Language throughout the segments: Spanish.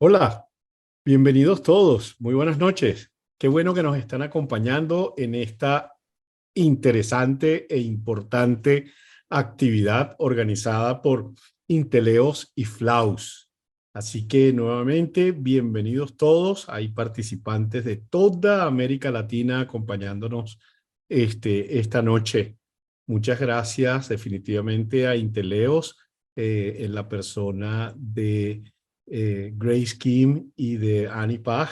Hola, bienvenidos todos. Muy buenas noches. Qué bueno que nos están acompañando en esta interesante e importante actividad organizada por Inteleos y Flaus. Así que nuevamente, bienvenidos todos. Hay participantes de toda América Latina acompañándonos esta noche. Muchas gracias definitivamente a Inteleos en la persona de Grace Kim y de Annie Pag,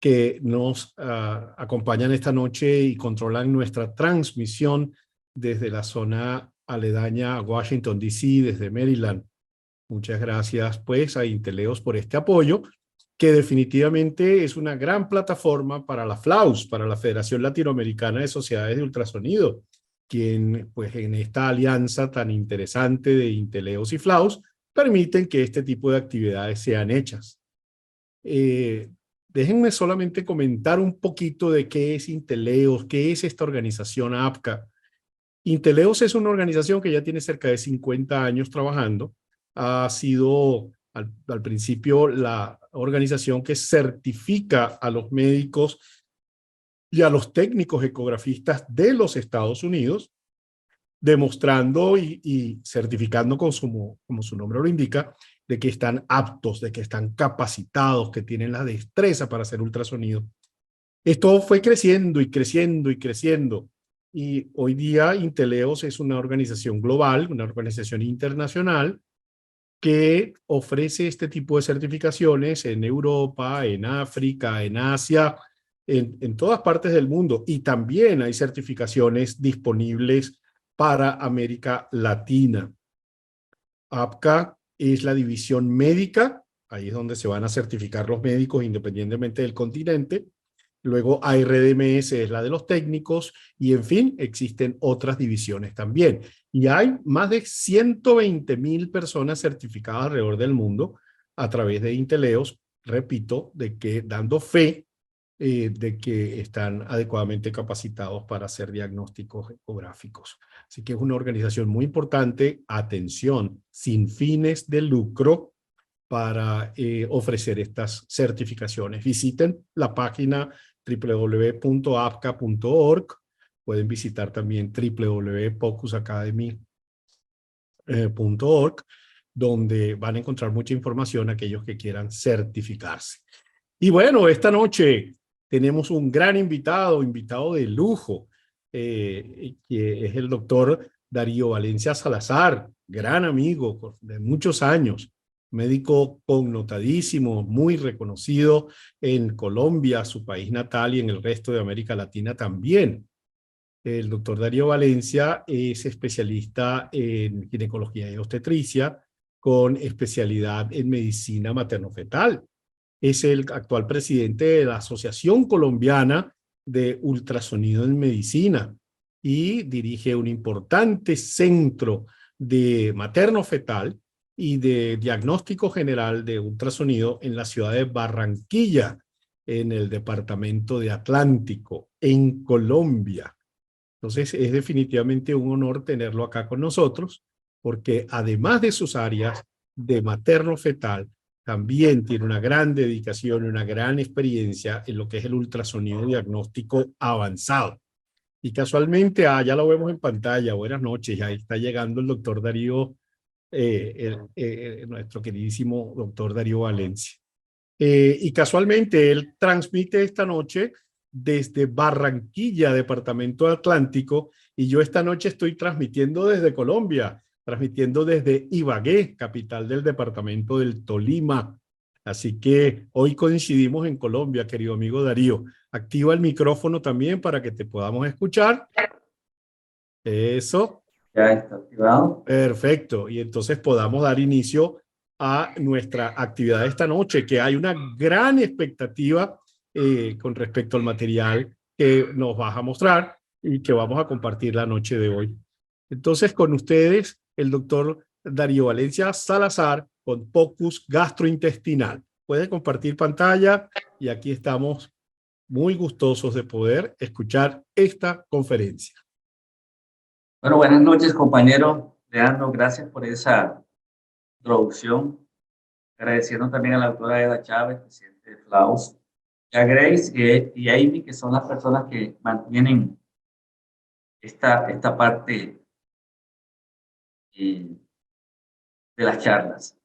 que nos acompañan esta noche y controlan nuestra transmisión desde la zona aledaña a Washington, D.C., desde Maryland. Muchas gracias pues a Inteleos por este apoyo, que definitivamente es una gran plataforma para la FLAUS, para la Federación Latinoamericana de Sociedades de Ultrasonido, quien pues en esta alianza tan interesante de Inteleos y FLAUS permiten que este tipo de actividades sean hechas. Eh, Déjenme solamente comentar un poquito de qué es Inteleos, qué es esta organización APCA. Inteleos es una organización que ya tiene cerca de 50 años trabajando. Ha sido al principio la organización que certifica a los médicos y a los técnicos ecografistas de los Estados Unidos, demostrando y certificando como su nombre lo indica, de que están aptos, de que están capacitados, que tienen la destreza para hacer ultrasonido. Esto fue creciendo y creciendo y creciendo. Y hoy día Inteleos es una organización global, una organización internacional que ofrece este tipo de certificaciones en Europa, en África, en Asia, en todas partes del mundo. Y también hay certificaciones disponibles para América Latina. APCA es la división médica, ahí es donde se van a certificar los médicos independientemente del continente. Luego ARDMS es la de los técnicos y en fin, existen otras divisiones también. Y hay más de 120,000 personas certificadas alrededor del mundo a través de Inteleos, repito, de que dando fe de que están adecuadamente capacitados para hacer diagnósticos ecográficos. Así que es una organización muy importante, atención, sin fines de lucro, para ofrecer estas certificaciones. Visiten la página www.apca.org. Pueden visitar también www.pocusacademy.org, donde van a encontrar mucha información aquellos que quieran certificarse. Y bueno, esta noche tenemos un gran invitado, invitado de lujo, que es el doctor Darío Valencia Salazar, gran amigo de muchos años, médico connotadísimo, muy reconocido en Colombia, su país natal, y en el resto de América Latina también. El doctor Darío Valencia es especialista en ginecología y obstetricia, con especialidad en medicina materno-fetal. Es el actual presidente de la Asociación Colombiana de Ultrasonido en Medicina y dirige un importante centro de materno-fetal y de diagnóstico general de ultrasonido en la ciudad de Barranquilla, en el departamento de Atlántico, en Colombia. Entonces, es definitivamente un honor tenerlo acá con nosotros, porque además de sus áreas de materno-fetal, también tiene una gran dedicación y una gran experiencia en lo que es el ultrasonido diagnóstico avanzado. Y casualmente, ya lo vemos en pantalla, buenas noches, ahí está llegando el doctor Darío, nuestro queridísimo doctor Darío Valencia. Y casualmente él transmite esta noche desde Barranquilla, departamento Atlántico, y yo esta noche estoy transmitiendo desde Colombia, transmitiendo desde Ibagué, capital del departamento del Tolima. Así que hoy coincidimos en Colombia, querido amigo Darío. Activa el micrófono también para que te podamos escuchar. Eso. Ya está activado. Perfecto. Y entonces podamos dar inicio a nuestra actividad de esta noche, que hay una gran expectativa con respecto al material que nos vas a mostrar y que vamos a compartir la noche de hoy. Entonces, con ustedes, el doctor Darío Valencia Salazar con POCUS gastrointestinal. Puede compartir pantalla y aquí estamos muy gustosos de poder escuchar esta conferencia. Bueno, buenas noches, compañero Leandro. Gracias por esa introducción. agradeciendo también a la doctora Eda Chávez, presidente de FLAUS, y a Grace y Amy, que son las personas que mantienen esta parte eh, de las charlas.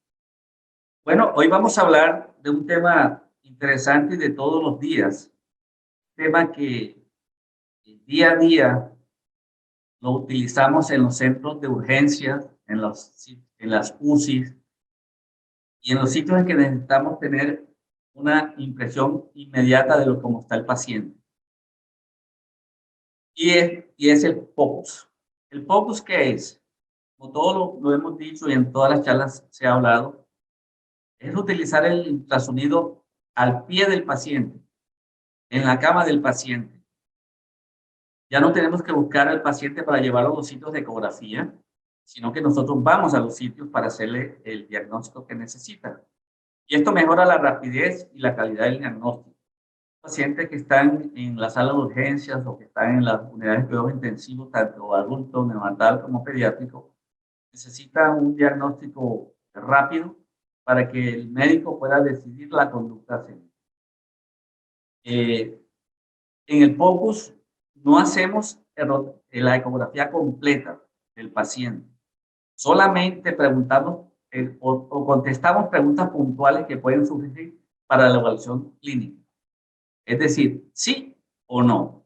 Bueno, hoy vamos a hablar de un tema interesante y de todos los días, tema que día a día lo utilizamos en los centros de urgencia, en las UCIs y en los sitios en que necesitamos tener una impresión inmediata de cómo está el paciente. Y es el POCUS. ¿El POCUS qué es? Como todo lo hemos dicho y en todas las charlas se ha hablado, es utilizar el ultrasonido al pie del paciente, en la cama del paciente. Ya no tenemos que buscar al paciente para llevarlo a los sitios de ecografía, sino que nosotros vamos a los sitios para hacerle el diagnóstico que necesita. Y esto mejora la rapidez y la calidad del diagnóstico. Pacientes que están en la sala de urgencias o que están en las unidades de cuidados intensivos, tanto adultos, neonatal como pediátrico, necesitan un diagnóstico rápido para que el médico pueda decidir la conducta a seguir. En el POCUS no hacemos la ecografía completa del paciente. Solamente preguntamos o contestamos preguntas puntuales que pueden surgir para la evaluación clínica. Es decir, sí o no.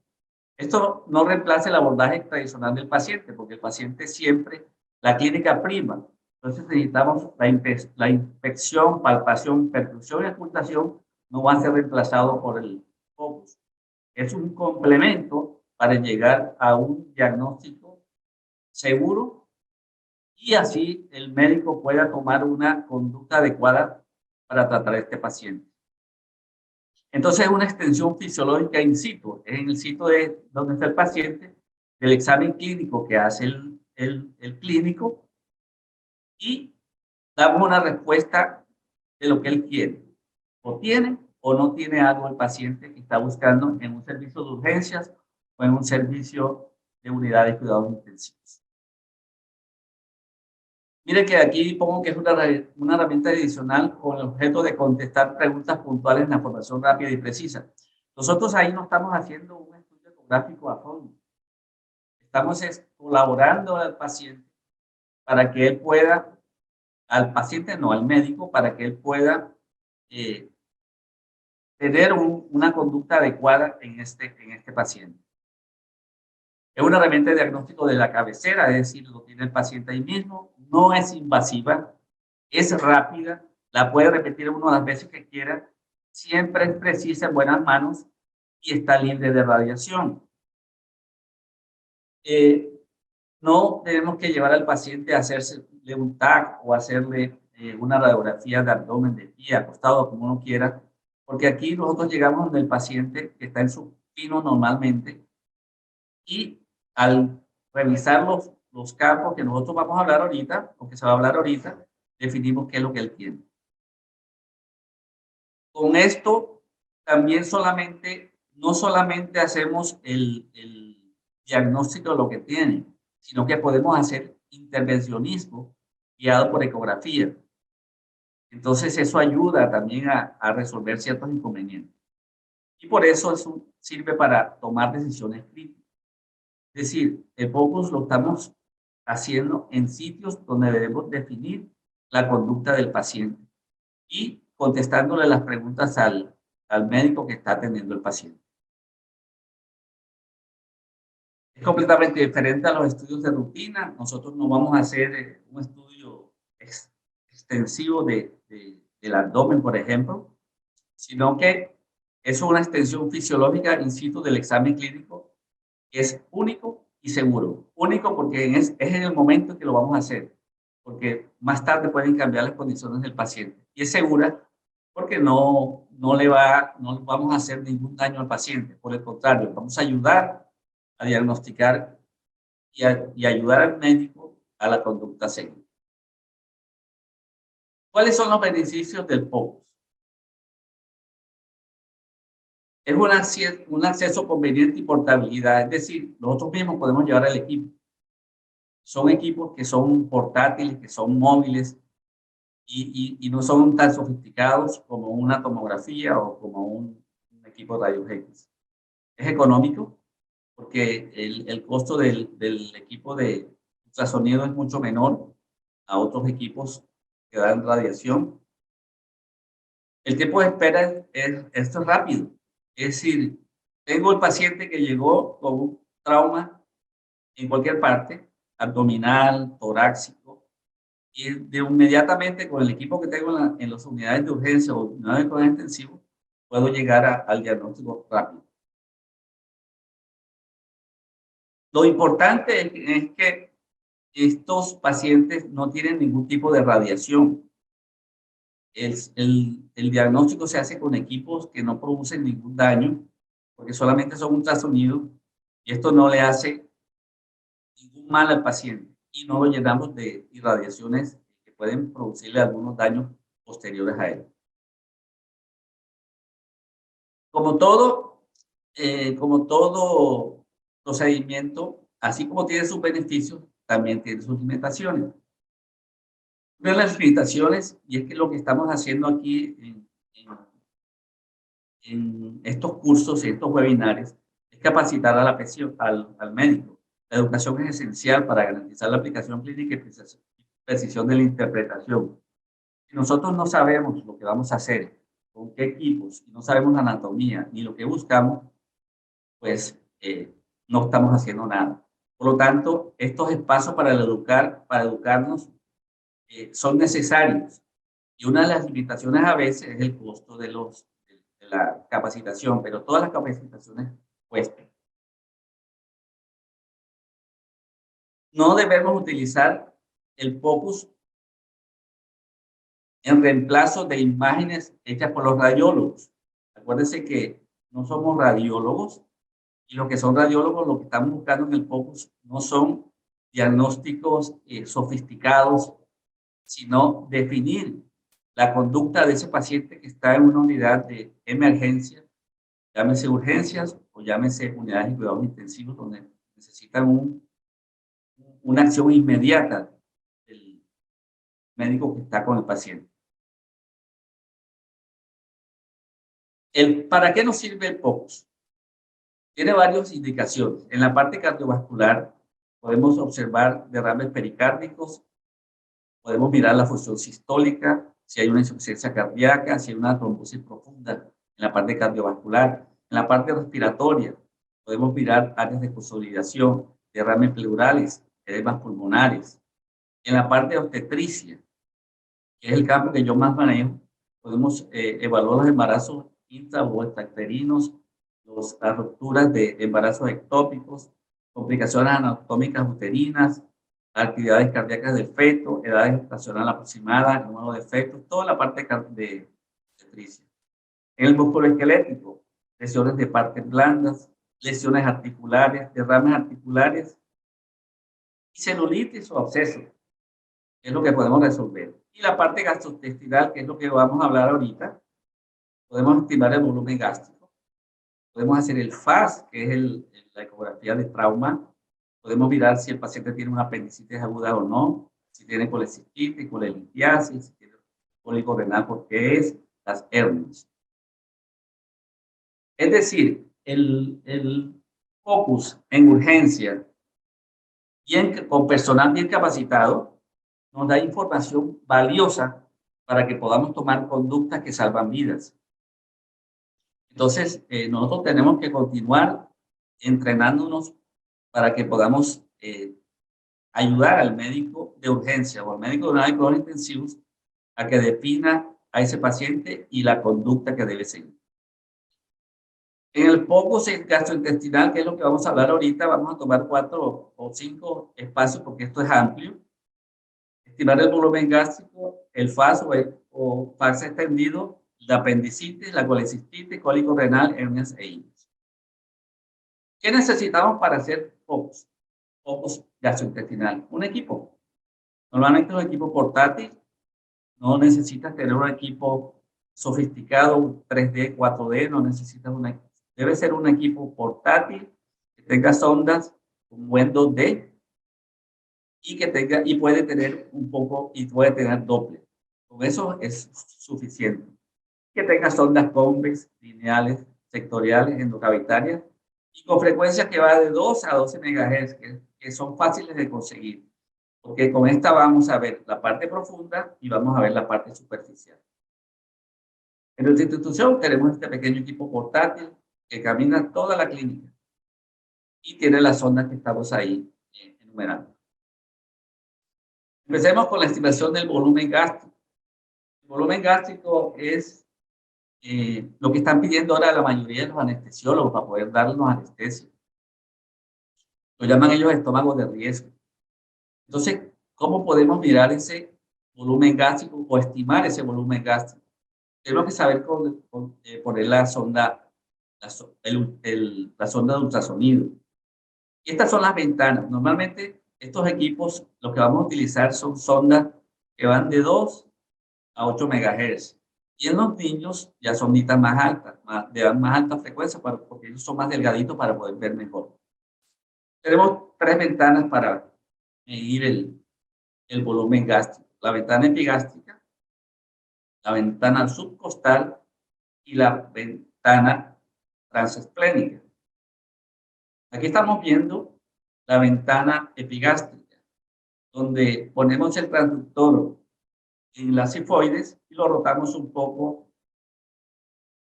Esto no reemplaza el abordaje tradicional del paciente, porque el paciente siempre, la clínica prima. Entonces necesitamos la inspección, palpación, percusión y ocultación no va a ser reemplazado por el POCUS. Es un complemento para llegar a un diagnóstico seguro y así el médico pueda tomar una conducta adecuada para tratar a este paciente. Entonces es una extensión fisiológica in situ, es en el sitio de donde está el paciente, del examen clínico que hace el clínico y damos una respuesta de lo que él quiere. O tiene o no tiene algo el paciente que está buscando en un servicio de urgencias o en un servicio de unidad de cuidados intensivos. Mire que aquí pongo que es una herramienta adicional con el objeto de contestar preguntas puntuales en la formación rápida y precisa. Nosotros ahí no estamos haciendo un estudio ecográfico a fondo. Estamos colaborando al paciente para que él pueda, al paciente no, al médico, para que él pueda tener una conducta adecuada en este paciente. Es una herramienta de diagnóstico de la cabecera, es decir, lo tiene el paciente ahí mismo, no es invasiva, es rápida, la puede repetir uno las veces que quiera, siempre es precisa, en buenas manos y está libre de radiación. No tenemos que llevar al paciente a hacerle un TAC o hacerle una radiografía de abdomen, de pie, acostado, como uno quiera, porque aquí nosotros llegamos donde el paciente que está en supino normalmente y al revisar los campos que nosotros vamos a hablar ahorita, o que se va a hablar ahorita, definimos qué es lo que él tiene. Con esto también no solamente hacemos el diagnóstico de lo que tiene, sino que podemos hacer intervencionismo guiado por ecografía. Entonces eso ayuda también a resolver ciertos inconvenientes. Y por eso sirve para tomar decisiones críticas. Es decir, el POCUS lo estamos haciendo en sitios donde debemos definir la conducta del paciente y contestándole las preguntas al médico que está atendiendo al paciente. Es completamente diferente a los estudios de rutina. Nosotros no vamos a hacer un estudio extensivo del abdomen, por ejemplo, sino que es una extensión fisiológica in situ del examen clínico que es único y seguro. Único porque es en el momento en que lo vamos a hacer, porque más tarde pueden cambiar las condiciones del paciente. Y es segura porque no vamos a hacer ningún daño al paciente. Por el contrario, vamos a ayudar a diagnosticar y ayudar al médico a la conducta segura. ¿Cuáles son los beneficios del POCUS? Es un acceso conveniente y portabilidad, es decir, nosotros mismos podemos llevar el equipo. Son equipos que son portátiles, que son móviles y no son tan sofisticados como una tomografía o como un equipo de rayos X. Es económico porque el costo del equipo de ultrasonido es mucho menor a otros equipos que dan radiación. El tiempo de espera esto es rápido. Es decir, tengo el paciente que llegó con un trauma en cualquier parte, abdominal, torácico, y inmediatamente con el equipo que tengo en las unidades de urgencia o unidades de cuidados intensivos, puedo llegar al diagnóstico rápido. Lo importante es que estos pacientes no tienen ningún tipo de radiación. El diagnóstico se hace con equipos que no producen ningún daño, porque solamente son ultrasonidos, y esto no le hace ningún mal al paciente, y no lo llenamos de irradiaciones que pueden producirle algunos daños posteriores a él. Como todo procedimiento, así como tiene sus beneficios, también tiene sus limitaciones. Una de las limitaciones, y es que lo que estamos haciendo aquí en estos cursos y estos webinarios, es capacitar a al médico. La educación es esencial para garantizar la aplicación clínica y precisión de la interpretación. Si nosotros no sabemos lo que vamos a hacer, con qué equipos, y no sabemos la anatomía ni lo que buscamos, pues no estamos haciendo nada. Por lo tanto, estos espacios para educarnos son necesarios. Y una de las limitaciones a veces es el costo de la capacitación, pero todas las capacitaciones cuestan. No debemos utilizar el POCUS en reemplazo de imágenes hechas por los radiólogos. Acuérdense que no somos radiólogos, y los que son radiólogos, lo que estamos buscando en el POCUS no son diagnósticos sofisticados, sino definir la conducta de ese paciente que está en una unidad de emergencia, llámese urgencias o llámese unidades de cuidados intensivos, donde necesitan una acción inmediata del médico que está con el paciente. ¿Para qué nos sirve el POCUS? Tiene varias indicaciones. En la parte cardiovascular podemos observar derrames pericárdicos, podemos mirar la función sistólica, si hay una insuficiencia cardíaca, si hay una trombosis profunda en la parte cardiovascular. En la parte respiratoria podemos mirar áreas de consolidación, derrames pleurales, edemas pulmonares. En la parte de obstetricia, que es el campo que yo más manejo, podemos evaluar los embarazos intra o extrauterinos, las rupturas de embarazos ectópicos, complicaciones anatómicas uterinas, actividades cardíacas del feto, edad gestacional aproximada, número de fetos, toda la parte de obstetricia. En el músculo esquelético, lesiones de partes blandas, lesiones articulares, derrames articulares y celulitis o abscesos, es lo que podemos resolver. Y la parte gastrointestinal, que es lo que vamos a hablar ahorita, podemos estimar el volumen gástrico, podemos hacer el FAS, que es la ecografía de trauma, podemos mirar si el paciente tiene una apendicitis aguda o no, si tiene colecistitis, colelitiasis, si tiene cólico renal, porque es las hernias. Es decir, el focus en urgencia con personal bien capacitado nos da información valiosa para que podamos tomar conductas que salvan vidas. Entonces, nosotros tenemos que continuar entrenándonos para que podamos ayudar al médico de urgencia o al médico de cuidados intensivos a que defina a ese paciente y la conducta que debe seguir. En el focus gastrointestinal, que es lo que vamos a hablar ahorita, vamos a tomar 4 o 5 espacios porque esto es amplio. Estimar el volumen gástrico, el FAS o FAS extendido, la apendicitis, la colecistitis, cólico renal, hernias e itis. ¿Qué necesitamos para hacer focus gastrointestinal? Un equipo. Normalmente un equipo portátil, no necesitas tener un equipo sofisticado, 3D, 4D, no necesitas debe ser un equipo portátil que tenga sondas, un buen 2D y puede tener Doppler. Con eso es suficiente. Que tenga sondas convex, lineales, sectoriales, endocavitarias y con frecuencia que va de 2 a 12 MHz, que son fáciles de conseguir. Porque con esta vamos a ver la parte profunda y vamos a ver la parte superficial. En nuestra institución tenemos este pequeño equipo portátil que camina toda la clínica y tiene las sondas que estamos ahí enumerando. Empecemos con la estimación del volumen gástrico. El volumen gástrico es lo que están pidiendo ahora la mayoría de los anestesiólogos para poder darnos anestesia. Lo llaman ellos estómago de riesgo. Entonces, ¿cómo podemos mirar ese volumen gástrico o estimar ese volumen gástrico? Tenemos que saber poner la sonda, la sonda de ultrasonido. Y estas son las ventanas. Normalmente, estos equipos, lo que vamos a utilizar son sondas que van de 2 a 8 MHz. Y en los niños ya sonditas más altas, de más alta frecuencia, porque ellos son más delgaditos para poder ver mejor. Tenemos 3 ventanas para medir el volumen gástrico. La ventana epigástrica, la ventana subcostal y la ventana transesplénica. Aquí estamos viendo la ventana epigástrica, donde ponemos el transductor en las sifoides y lo rotamos un poco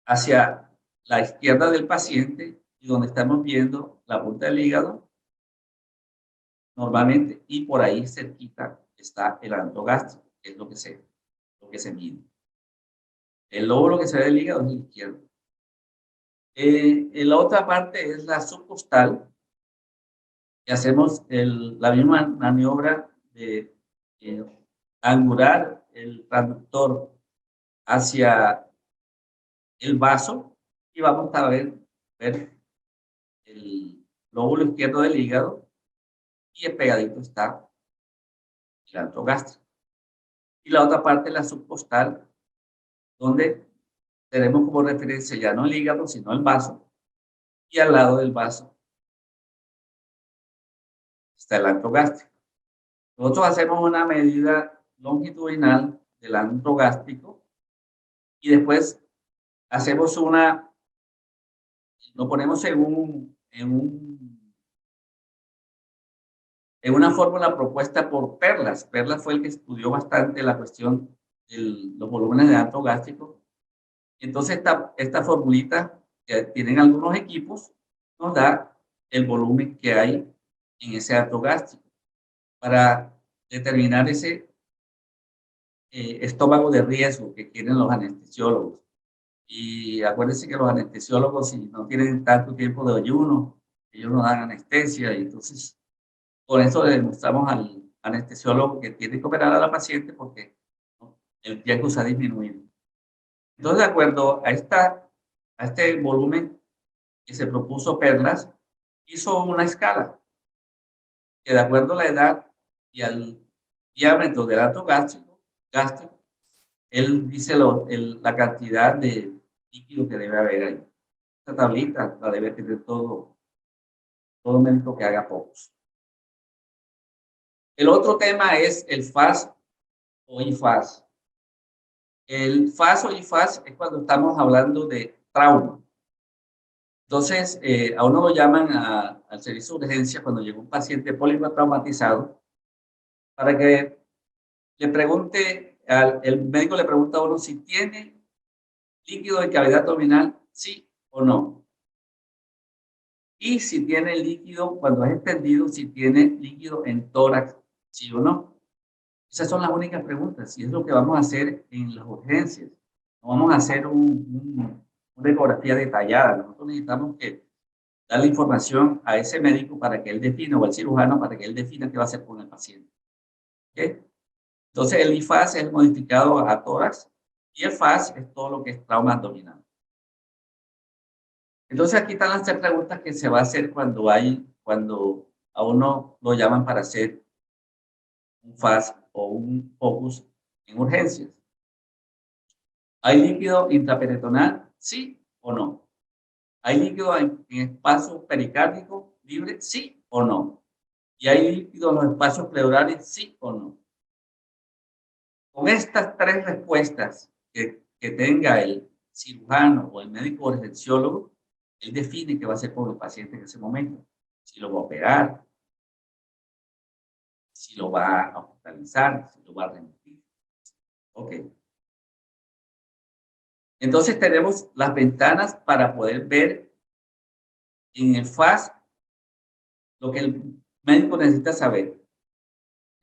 hacia la izquierda del paciente y donde estamos viendo la punta del hígado normalmente, y por ahí cerquita está el gástrico, que es lo que se mide. El lóbulo que se ve del hígado es el izquierdo. En la otra parte es la subcostal, y hacemos la misma maniobra de angular el transductor hacia el vaso y vamos a ver el lóbulo izquierdo del hígado y el pegadito está el gástrico. Y la otra parte es la subcostal, donde tenemos como referencia ya no el hígado, sino el vaso, y al lado del vaso está el gástrico. Nosotros hacemos una medida longitudinal del gástrico y después hacemos lo ponemos en una fórmula propuesta por Perlas. Perlas fue el que estudió bastante la cuestión de los volúmenes de gástrico. Entonces, esta formulita que tienen algunos equipos nos da el volumen que hay en ese gástrico para determinar ese estómago de riesgo que quieren los anestesiólogos. Y acuérdense que los anestesiólogos, si no tienen tanto tiempo de ayuno, ellos no dan anestesia. Y entonces, con eso le demostramos al anestesiólogo que tiene que operar a la paciente porque, ¿no?, el tiempo se ha disminuido. Entonces, de acuerdo a este volumen que se propuso Perlas, hizo una escala que, de acuerdo a la edad y al diámetro del gástrico, él dice la cantidad de líquido que debe haber ahí. Esta tablita la debe tener todo médico que haga pocos. El otro tema es el FAS o IFAS. El FAS o IFAS es cuando estamos hablando de trauma. Entonces, a uno lo llaman al servicio de urgencia cuando llega un paciente politraumatizado para que le pregunte, el médico le pregunta a uno si tiene líquido de cavidad abdominal, sí o no. Y si tiene líquido, cuando es extendido, si tiene líquido en tórax, sí o no. Esas son las únicas preguntas y es lo que vamos a hacer en las urgencias. No vamos a hacer una ecografía detallada. Nosotros necesitamos que darle información a ese médico para que él defina, o al cirujano para que él defina qué va a hacer con el paciente. ¿Okay? Entonces, el IFAS es modificado a tórax y el FAS es todo lo que es trauma abdominal. Entonces, aquí están las 3 preguntas que se va a hacer cuando a uno lo llaman para hacer un FAS o un POCUS en urgencias. ¿Hay líquido intraperitoneal? ¿Sí o no? ¿Hay líquido en espacio pericárdico libre? ¿Sí o no? ¿Y hay líquido en los espacios pleurales? ¿Sí o no? Con estas tres respuestas que tenga el cirujano o el médico urgenciólogo, él define qué va a hacer con el paciente en ese momento. Si lo va a operar, si lo va a hospitalizar, si lo va a remitir. Ok. Entonces tenemos las ventanas para poder ver en el FAS lo que el médico necesita saber.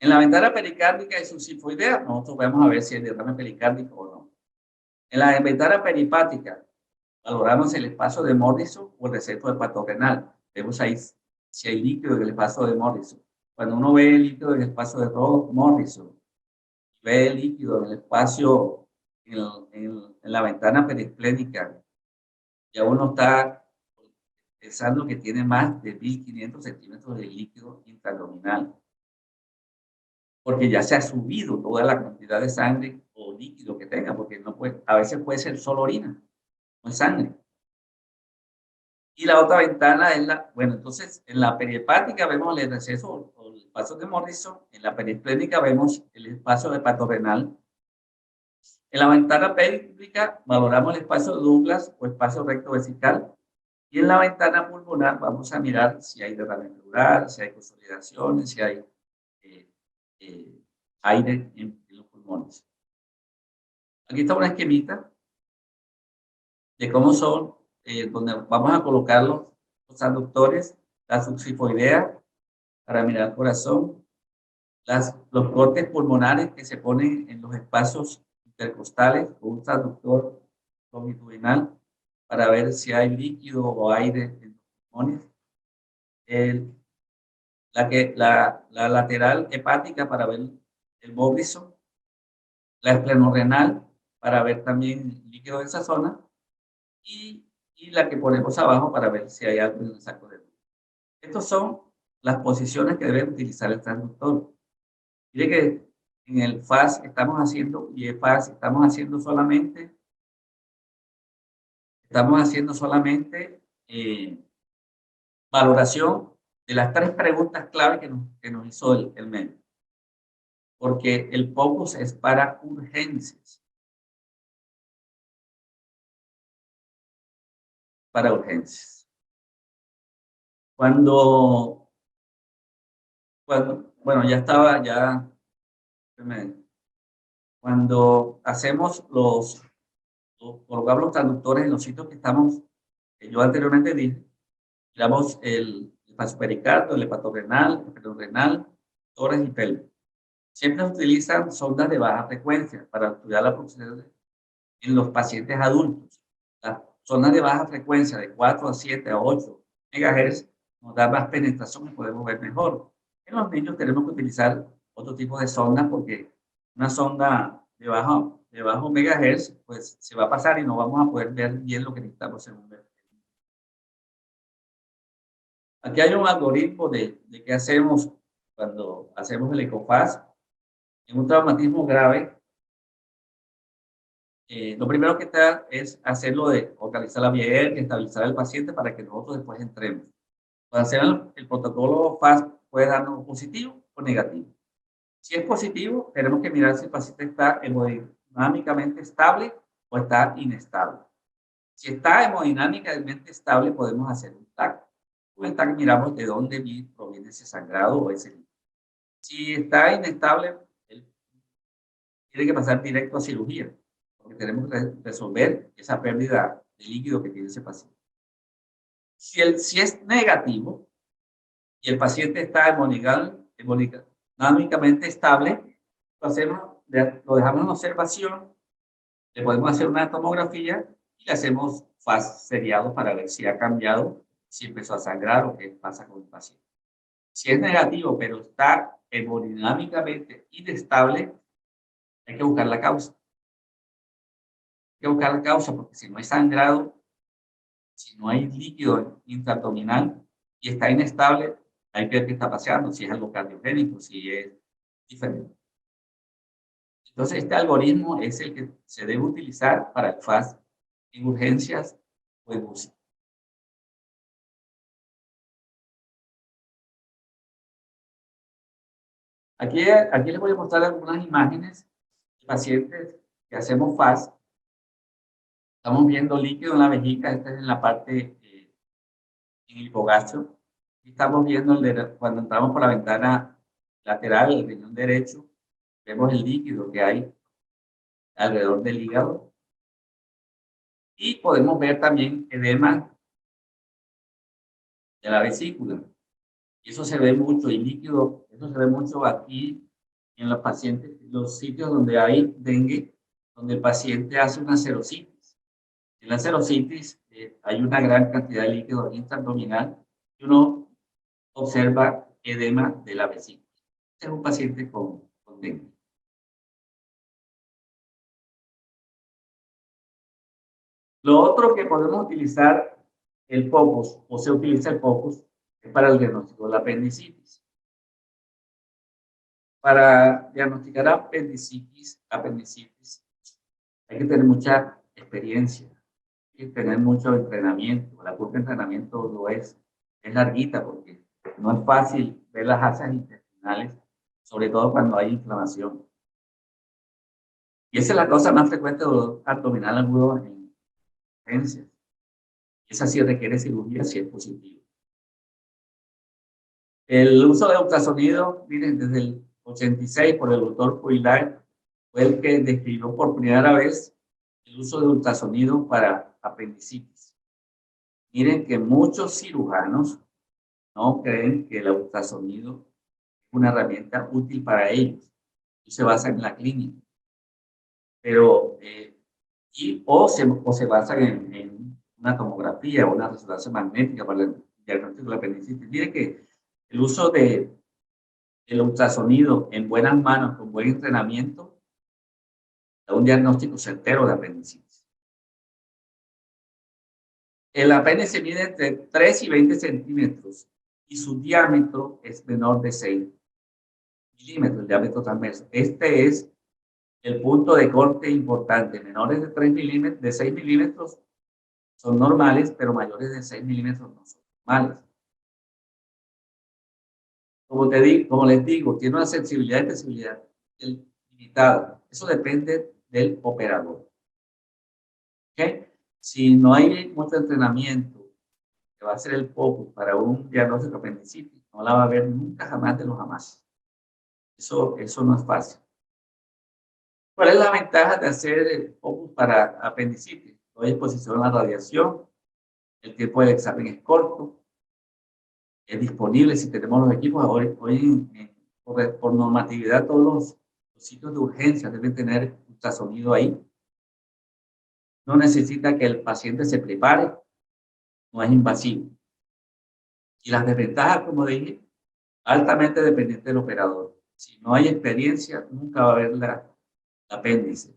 En la ventana pericárdica es un sifoidea, nosotros vamos a ver si hay derrame pericárdico o no. En la ventana peripática valoramos el espacio de Morrison o el recepto hepatorenal. Vemos ahí si hay líquido en el espacio de Morrison. Cuando uno ve el líquido en el espacio de Morrison, ve el líquido en el espacio en la ventana perisplénica, ya uno está pensando que tiene más de 1500 centímetros de líquido intraabdominal, porque ya se ha subido toda la cantidad de sangre o líquido que tenga, porque no puede, a veces puede ser solo orina, no es sangre. Y la otra ventana es la, bueno, entonces en la perihepática vemos el receso o el espacio de Morrison, en la perisplénica vemos el espacio hepatorenal. En la ventana periférica valoramos el espacio de Douglas o espacio recto vesical. Y en la ventana pulmonar vamos a mirar si hay derrame pleural, si hay consolidaciones, si hay eh, eh, aire en los pulmones. Aquí está una esquemita de cómo son, donde vamos a colocar los aductores, la subsifoidea para mirar el corazón, los cortes pulmonares que se ponen en los espacios intercostales con un traductor longitudinal para ver si hay líquido o aire en los pulmones. La lateral hepática para ver el Morrison, la esplenorrenal para ver también líquido de esa zona y la que ponemos abajo para ver si hay algo en el saco de luz. Estas son las posiciones que debe utilizar el transductor. Mire que en el FAS estamos haciendo, y el FAS estamos haciendo solamente valoración de las tres preguntas clave que nos hizo el médico. Porque el POCUS es para urgencias. Para urgencias. Bueno, ya estaba, cuando hacemos colocamos los traductores en los sitios que yo anteriormente dije, miramos el espacio pericardio, el hepatorenal, el perirenal, tórax y pelvis. Siempre se utilizan sondas de baja frecuencia para estudiar la función en los pacientes adultos. Las sondas de baja frecuencia de 4 a 7 a 8 MHz nos da más penetración y podemos ver mejor. En los niños tenemos que utilizar otro tipo de sondas porque una sonda de bajo megahertz pues se va a pasar y no vamos a poder ver bien lo que necesitamos en un bebé. Aquí hay un algoritmo de qué hacemos cuando hacemos el ECOFAS en un traumatismo grave. Lo primero que está es hacerlo de organizar la vía aérea, estabilizar al paciente para que nosotros después entremos. Para hacer el protocolo FAST puede darnos positivo o negativo. Si es positivo, tenemos que mirar si el paciente está hemodinámicamente estable o está inestable. Si está hemodinámicamente estable, podemos hacer un TAC. Con el TAC miramos de dónde proviene ese sangrado o ese líquido. Si está inestable, él tiene que pasar directo a cirugía, porque tenemos que resolver esa pérdida de líquido que tiene ese paciente. Si es negativo y el paciente está hemodinámicamente estable, lo dejamos en observación, le podemos hacer una tomografía y le hacemos FAS seriado para ver si ha cambiado, si empezó a sangrar o qué pasa con el paciente. Si es negativo, pero está hemodinámicamente inestable, hay que buscar la causa. Hay que buscar la causa porque si no hay sangrado, si no hay líquido intraabdominal y está inestable, hay que ver qué está pasando, si es algo cardiogénico, si es diferente. Entonces, este algoritmo es el que se debe utilizar para el FAS en urgencias o en UCI. Aquí les voy a mostrar algunas imágenes pacientes que hacemos FAST, estamos viendo líquido en la vejiga, esta es en la parte, en el hipogasto. Estamos viendo cuando entramos por la ventana lateral, el riñón derecho, vemos el líquido que hay alrededor del hígado. Y podemos ver también edema de la vesícula. Y eso se ve mucho, y líquido, eso se ve mucho aquí en los pacientes, los sitios donde hay dengue, donde el paciente hace una serositis. En la serositis hay una gran cantidad de líquido intraabdominal y uno observa edema de la vesícula. Este es un paciente con dengue. Lo otro que podemos utilizar el POCUS, o se utiliza el POCUS, es para el diagnóstico de la apendicitis. Para diagnosticar apendicitis hay que tener mucha experiencia, hay que tener mucho entrenamiento. La curva de entrenamiento es larguita porque no es fácil ver las asas intestinales, sobre todo cuando hay inflamación. Y esa es la causa más frecuente de dolor abdominal agudo en urgencias. Esa sí requiere cirugía si es positivo. El uso de ultrasonido, miren, desde el 86 por el doctor Puilar, fue el que describió por primera vez el uso de ultrasonido para apendicitis. Miren que muchos cirujanos no creen que el ultrasonido es una herramienta útil para ellos. Se basa en la clínica. Pero, o se basan en una tomografía o una resonancia magnética para el diagnóstico de la apendicitis. Miren que el uso de el ultrasonido en buenas manos, con buen entrenamiento, da un diagnóstico certero de apendicitis. El apéndice mide entre 3 y 20 centímetros y su diámetro es menor de 6 milímetros, el diámetro transverso. Este es el punto de corte importante. Menores de 3 milímetros, de 6 milímetros son normales, pero mayores de 6 milímetros no son normales. Como les digo, tiene una sensibilidad y especificidad limitada. Eso depende del operador. ¿Okay? Si no hay mucho entrenamiento, que va a ser el POCUS para un diagnóstico de apendicitis, no la va a ver nunca jamás de los jamás. Eso no es fácil. ¿Cuál es la ventaja de hacer el POCUS para apendicitis? No hay exposición a la radiación, el tiempo del examen es corto, es disponible si tenemos los equipos. Hoy por normatividad, todos los sitios de urgencia deben tener ultrasonido ahí. No necesita que el paciente se prepare, no es invasivo. Y las desventajas, como dije, altamente dependiente del operador. Si no hay experiencia, nunca va a haber la apéndice.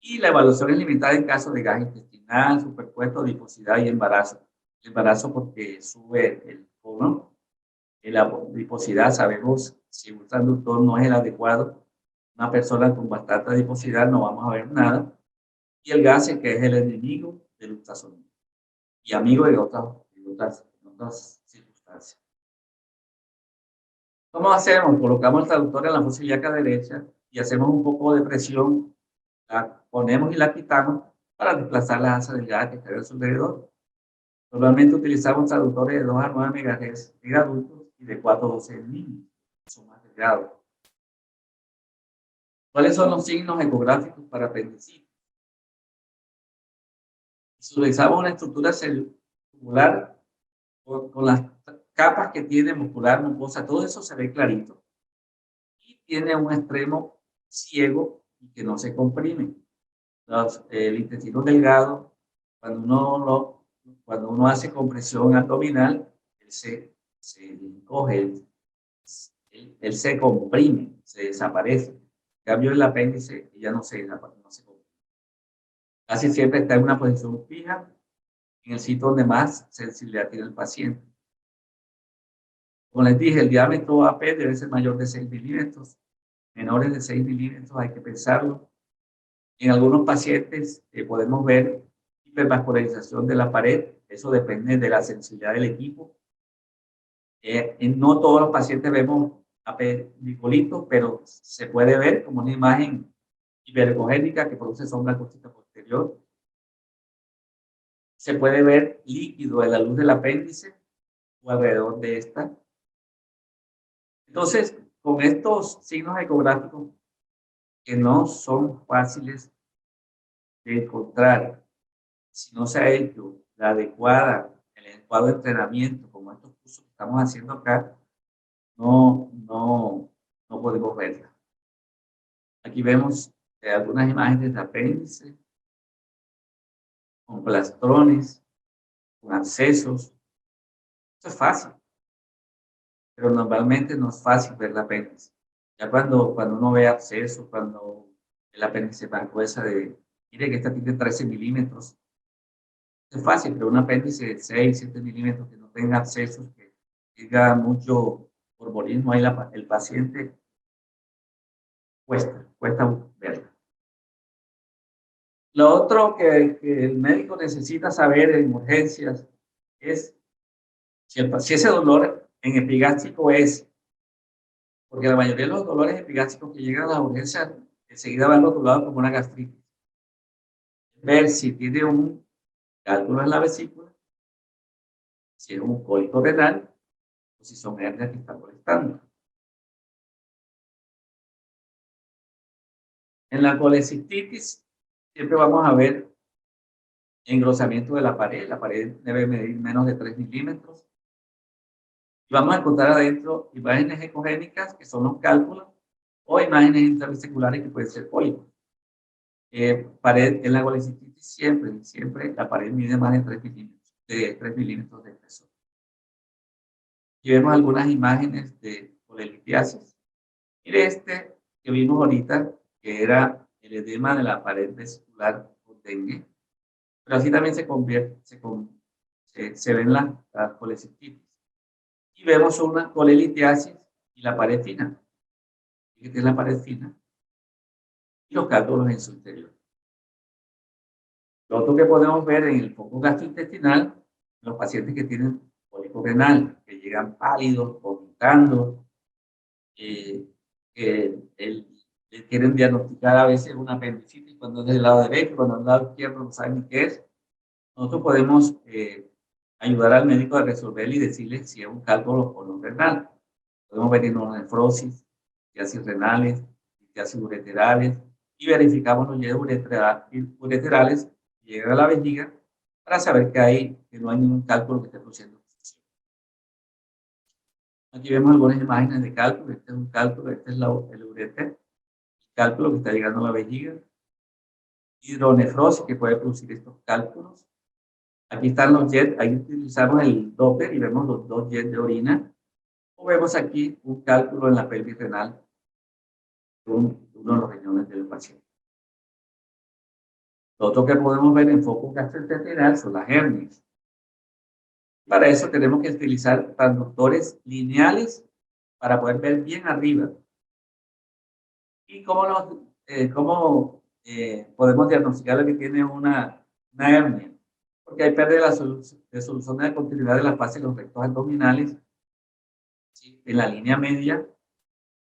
Y la evaluación es limitada en caso de gas intestinal, superpuesto, adiposidad y embarazo. El embarazo porque sube el cono. En la adiposidad sabemos si un transductor no es el adecuado. Una persona con bastante adiposidad no vamos a ver nada. Y el gas es que es el enemigo del ultrasonido y amigo de otras circunstancias. ¿Cómo hacemos? Colocamos el traductor en la fosa ilíaca derecha y hacemos un poco de presión, la ponemos y la quitamos para desplazar las asas delgadas que están a su alrededor. Normalmente utilizamos traductores de 2 a 9 MHz en adultos y de 4 a 12 en niños, son más delgados. ¿Cuáles son los signos ecográficos para apendicitis? Visualizamos una estructura celular con las capas que tiene muscular, mucosa, todo eso se ve clarito. Y tiene un extremo ciego y que no se comprime. El intestino delgado, cuando uno hace compresión abdominal, él se encoge, él se comprime, se desaparece. En cambio, el apéndice ya no se comprime. Casi siempre está en una posición fija, en el sitio donde más sensibilidad tiene el paciente. Como les dije, el diámetro AP debe ser mayor de 6 milímetros. Menores de 6 milímetros hay que pensarlo. En algunos pacientes podemos ver hipervascularización de la pared. Eso depende de la sensibilidad del equipo. No todos los pacientes vemos apendicolitos, pero se puede ver como una imagen hiperecogénica que produce sombra acústica posterior. Se puede ver líquido en la luz del apéndice o alrededor de esta. Entonces, con estos signos ecográficos que no son fáciles de encontrar, si no se ha hecho el adecuado entrenamiento, como estos cursos que estamos haciendo acá, no podemos verla. Aquí vemos algunas imágenes de apéndice, con plastrones, con abscesos. Esto es fácil, pero normalmente no es fácil ver el apéndice. Ya cuando uno ve abscesos, cuando el apéndice marcó esa de, mire que esta tiene 13 milímetros, es fácil, pero un apéndice de 6, 7 milímetros que no tenga abscesos, que tenga mucho borborismo ahí el paciente, cuesta verla. Lo otro que el médico necesita saber en urgencias es si ese dolor en epigástrico es, porque la mayoría de los dolores epigástricos que llegan a las urgencias enseguida van rotulados como una gastritis. Ver si tiene un cálculo en la vesícula, si es un cólico renal o si son hernias que están molestando. En la colecistitis siempre vamos a ver engrosamiento de la pared. La pared debe medir menos de 3 milímetros. Y vamos a encontrar adentro imágenes ecogénicas, que son los cálculos, o imágenes intravesiculares que pueden ser pólipos. En la colecistitis siempre la pared mide más de 3 milímetros de espesor. Y vemos algunas imágenes de colelitiasis. Mire este que vimos ahorita, que era el edema de la pared vesicular por dengue, pero así también se ven las colecistitis. Y vemos una colelitiasis y la pared fina. Fíjate la pared fina y los cálculos en su interior. Lo otro que podemos ver en el foco gastrointestinal, los pacientes que tienen cólico renal, que llegan pálidos, vomitando, les quieren diagnosticar a veces una apendicitis cuando es del lado derecho, cuando es del lado izquierdo no saben ni qué es. Nosotros podemos ayudar al médico a resolver y decirle si es un cálculo colon-renal. Podemos ver nefrosis, litiasis renales, litiasis ureterales, y verificamos los llenos ureterales que llegan a la vejiga para saber que no hay ningún cálculo que esté produciendo. Aquí vemos algunas imágenes de cálculo. Este es un cálculo, este es el ureter, el cálculo que está llegando a la vejiga. Hidronefrosis que puede producir estos cálculos. Aquí están los jets, ahí utilizamos el Doppler y vemos los dos jets de orina. O vemos aquí un cálculo en la pelvis renal de uno de los riñones del paciente. Lo otro que podemos ver en foco gastrointestinal son las hernias. Para eso tenemos que utilizar transductores lineales para poder ver bien arriba. ¿Y cómo podemos diagnosticar que tiene una hernia? Porque hay pérdida de solución de continuidad de la fase de los rectos abdominales, ¿sí?, en la línea media,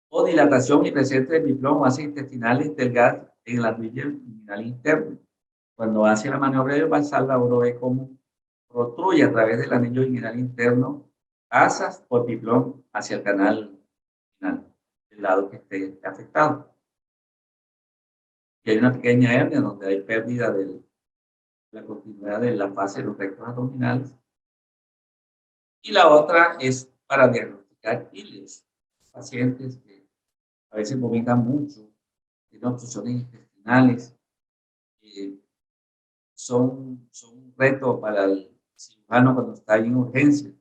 o dilatación y presente de biploma o masas intestinales delgadas en el anillo inguinal interno. Cuando hace la maniobra de Valsalva, uno ve cómo protruye a través del anillo inguinal interno asas o biploma hacia el canal final, del lado que esté afectado. Y hay una pequeña hernia donde hay pérdida de la continuidad de la fase de los rectos abdominales. Y la otra es para diagnosticar ileos, pacientes que a veces vomitan mucho, tienen obstrucciones intestinales, son un reto para el cirujano cuando está en urgencia.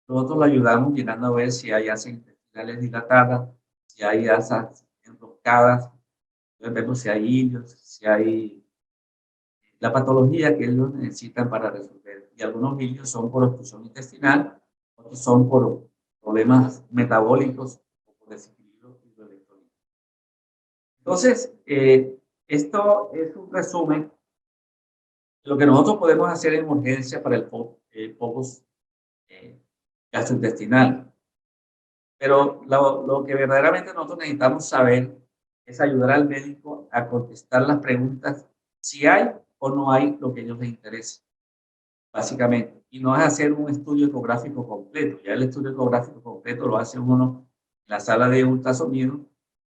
Nosotros lo ayudamos llegando a ver si hay asas intestinales dilatadas, si hay asas enroscadas, vemos si hay ileos, si hay la patología que ellos necesitan para resolver. Y algunos ileos son por obstrucción intestinal, otros son por problemas metabólicos o por desequilibrio hidroelectrónico. Entonces, esto es un resumen de lo que nosotros podemos hacer en urgencia para el POCUS gastrointestinal. Pero lo que verdaderamente nosotros necesitamos saber es ayudar al médico a contestar las preguntas si hay o no hay lo que a ellos les interesa, básicamente. Y no es hacer un estudio ecográfico completo. Ya el estudio ecográfico completo lo hace uno en la sala de ultrasonido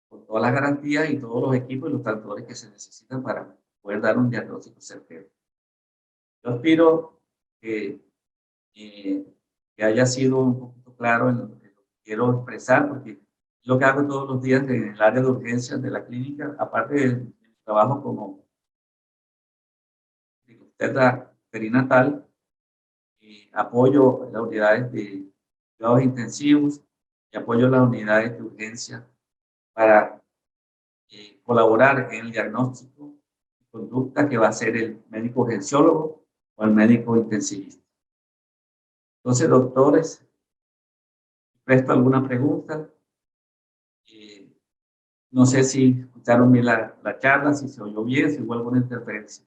con todas las garantías y todos los equipos y los tractores que se necesitan para poder dar un diagnóstico certero. Yo aspiro que, eh, que haya sido un poquito claro en lo que quiero expresar, porque lo que hago todos los días en el área de urgencias de la clínica, aparte del trabajo como obstetra perinatal, apoyo las unidades de cuidados intensivos y apoyo las unidades de urgencia para colaborar en el diagnóstico y conducta que va a hacer el médico urgenciólogo o el médico intensivista. Entonces, doctores, ¿presto alguna pregunta? No sé si escucharon bien la charla, si se oyó bien, si hubo alguna interferencia.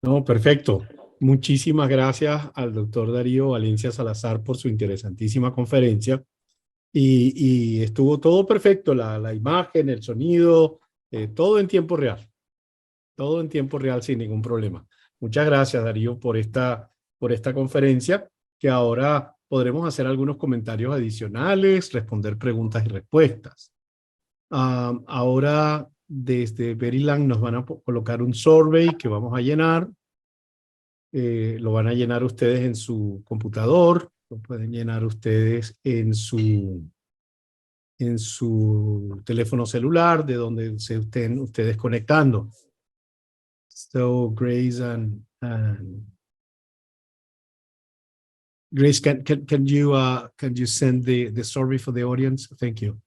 No, perfecto. Muchísimas gracias al doctor Darío Valencia Salazar por su interesantísima conferencia. Y estuvo todo perfecto, la imagen, el sonido, todo en tiempo real. Todo en tiempo real sin ningún problema. Muchas gracias, Darío, por esta conferencia, que ahora podremos hacer algunos comentarios adicionales, responder preguntas y respuestas. Ahora, desde Veryland nos van a colocar un survey que vamos a llenar. Lo van a llenar ustedes en su computador, lo pueden llenar ustedes en su teléfono celular, de donde se estén ustedes conectando. So Grace and Grace, can you send the survey for the audience? Thank you.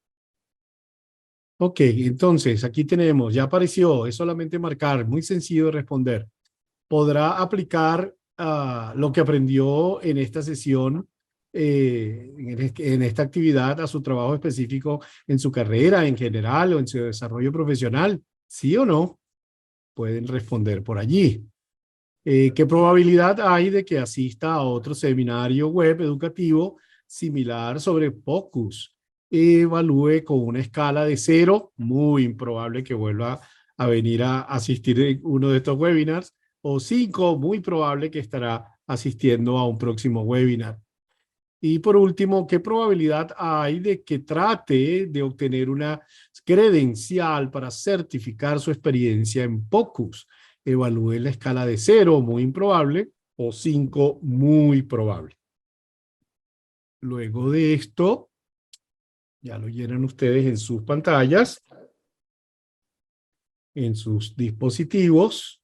Ok, entonces aquí tenemos, ya apareció, es solamente marcar, muy sencillo de responder. Podrá aplicar lo que aprendió en esta sesión, en esta actividad, a su trabajo específico en su carrera en general o en su desarrollo profesional. ¿Sí o no? Pueden responder por allí. ¿Qué probabilidad hay de que asista a otro seminario web educativo similar sobre POCUS? Evalúe con una escala de 0, muy improbable que vuelva a venir a asistir a uno de estos webinars, o 5, muy probable que estará asistiendo a un próximo webinar. Y por último, ¿qué probabilidad hay de que trate de obtener una credencial para certificar su experiencia en POCUS? Evalúe la escala de 0, muy improbable, o 5, muy probable. Luego de esto, ya lo llenan ustedes en sus pantallas, en sus dispositivos.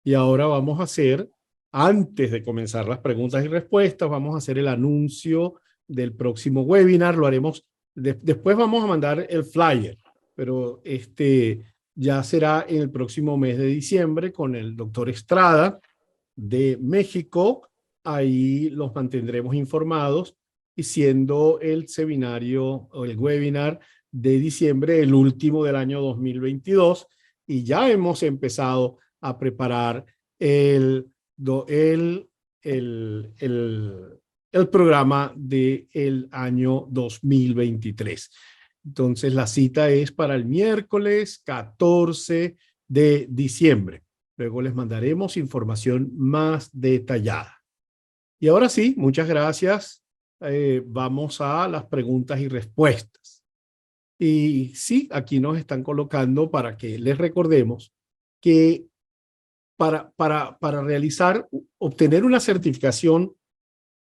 Y ahora vamos a hacer, antes de comenzar las preguntas y respuestas, vamos a hacer el anuncio del próximo webinar. Lo haremos, después vamos a mandar el flyer, pero ya será en el próximo mes de diciembre con el doctor Estrada de México. Ahí los mantendremos informados, y siendo el seminario o el webinar de diciembre el último del año 2022, y ya hemos empezado a preparar el programa del año 2023. Entonces la cita es para el miércoles 14 de diciembre. Luego les mandaremos información más detallada. Y ahora sí, muchas gracias. Vamos a las preguntas y respuestas. Y sí, aquí nos están colocando para que les recordemos que para obtener una certificación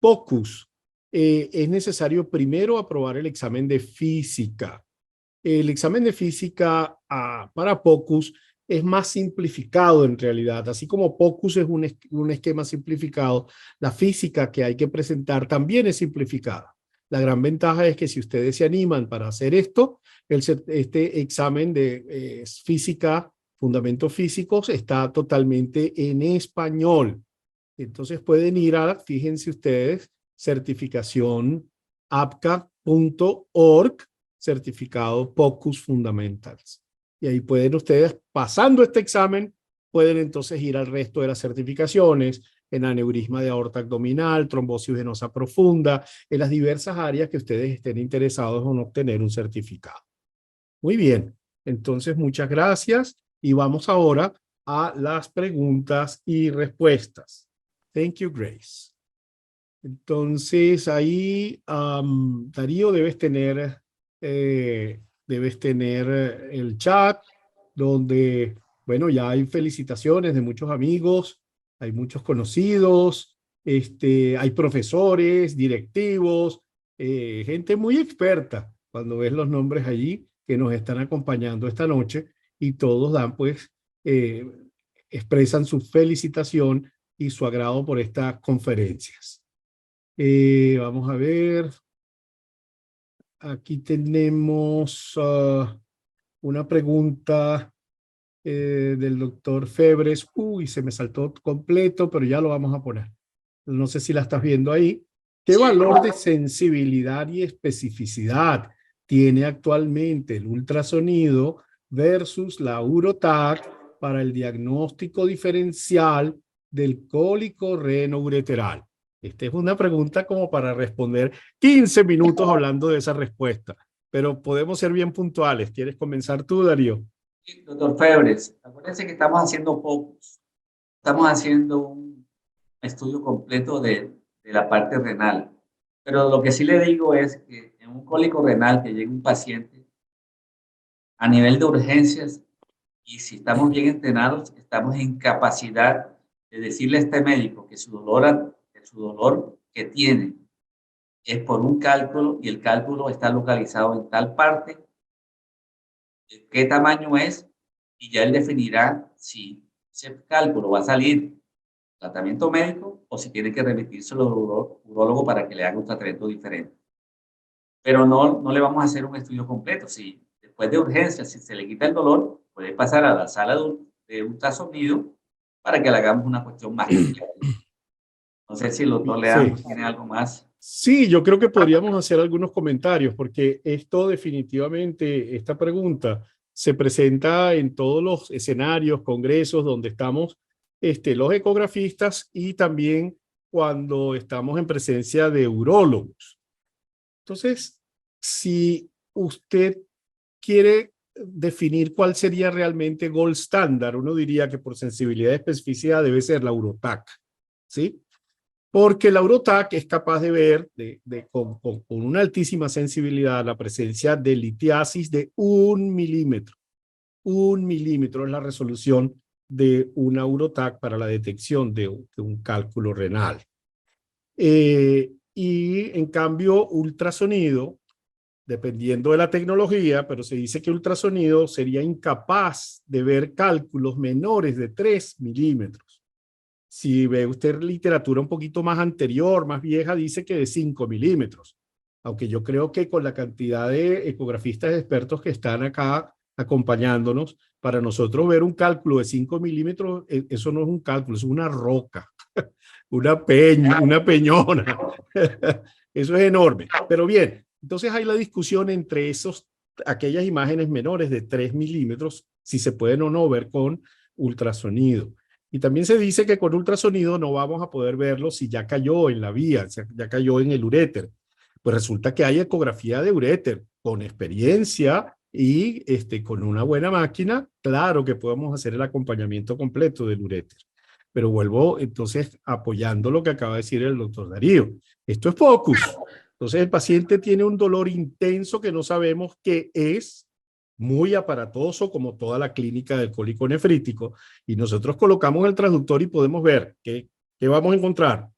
POCUS, es necesario primero aprobar el examen de física. El examen de física para POCUS es más simplificado en realidad. Así como POCUS es un esquema simplificado, la física que hay que presentar también es simplificada. La gran ventaja es que si ustedes se animan para hacer esto, este examen de física, fundamentos físicos, está totalmente en español. Entonces pueden ir fíjense ustedes, certificación apca.org, certificado POCUS Fundamentals. Y ahí pueden ustedes, pasando este examen, pueden entonces ir al resto de las certificaciones en aneurisma de aorta abdominal, trombosis venosa profunda, en las diversas áreas que ustedes estén interesados en obtener un certificado. Muy bien. Entonces, muchas gracias. Y vamos ahora a las preguntas y respuestas. Thank you, Grace. Entonces, ahí, Darío, debes tener el chat donde, bueno, ya hay felicitaciones de muchos amigos, hay muchos conocidos, hay profesores, directivos, gente muy experta cuando ves los nombres allí que nos están acompañando esta noche y todos dan, pues, eh, expresan su felicitación y su agrado por estas conferencias. Vamos a ver. Aquí tenemos una pregunta del doctor Febres. Uy, se me saltó completo, pero ya lo vamos a poner. No sé si la estás viendo ahí. ¿Qué valor de sensibilidad y especificidad tiene actualmente el ultrasonido versus la UroTac para el diagnóstico diferencial del cólico renoureteral? Esta es una pregunta como para responder 15 minutos hablando de esa respuesta, pero podemos ser bien puntuales. ¿Quieres comenzar tú, Darío? Sí, doctor Febres, acuérdense que estamos haciendo pocos. Estamos haciendo un estudio completo de la parte renal. Pero lo que sí le digo es que en un cólico renal que llegue un paciente a nivel de urgencias, y si estamos bien entrenados, estamos en capacidad de decirle a este médico que su dolor que tiene es por un cálculo y el cálculo está localizado en tal parte, qué tamaño es, y ya él definirá si ese cálculo va a salir tratamiento médico o si tiene que remitirse al urólogo para que le haga un tratamiento diferente. Pero no le vamos a hacer un estudio completo. Si después de urgencia, si se le quita el dolor, puede pasar a la sala de ultrasonido para que le hagamos una cuestión más completa. No sé si el doctor Sí. Leandro tiene algo más. Sí, yo creo que podríamos hacer algunos comentarios porque esto definitivamente, esta pregunta se presenta en todos los escenarios, congresos donde estamos los ecografistas y también cuando estamos en presencia de urólogos. Entonces, si usted quiere definir cuál sería realmente gold standard, uno diría que por sensibilidad y especificidad debe ser la UroTac, ¿sí? Porque la UroTac es capaz de ver con una altísima sensibilidad la presencia de litiasis de 1 milímetro. 1 milímetro es la resolución de una UroTac para la detección de un cálculo renal. Y en cambio, ultrasonido, dependiendo de la tecnología, pero se dice que ultrasonido sería incapaz de ver cálculos menores de 3 milímetros. Si ve usted literatura un poquito más anterior, más vieja, dice que de 5 milímetros. Aunque yo creo que con la cantidad de ecografistas expertos que están acá acompañándonos, para nosotros ver un cálculo de 5 milímetros, eso no es un cálculo, es una roca, una peñona. Eso es enorme. Pero bien, entonces hay la discusión entre aquellas imágenes menores de 3 milímetros, si se pueden o no ver con ultrasonido. Y también se dice que con ultrasonido no vamos a poder verlo si ya cayó en la vía, si ya cayó en el uréter. Pues resulta que hay ecografía de uréter con experiencia y con una buena máquina, claro que podemos hacer el acompañamiento completo del uréter. Pero vuelvo entonces apoyando lo que acaba de decir el doctor Darío. Esto es focus. Entonces el paciente tiene un dolor intenso que no sabemos qué es, muy aparatoso como toda la clínica del cólico nefrítico, y nosotros colocamos el transductor y podemos ver qué vamos a encontrar.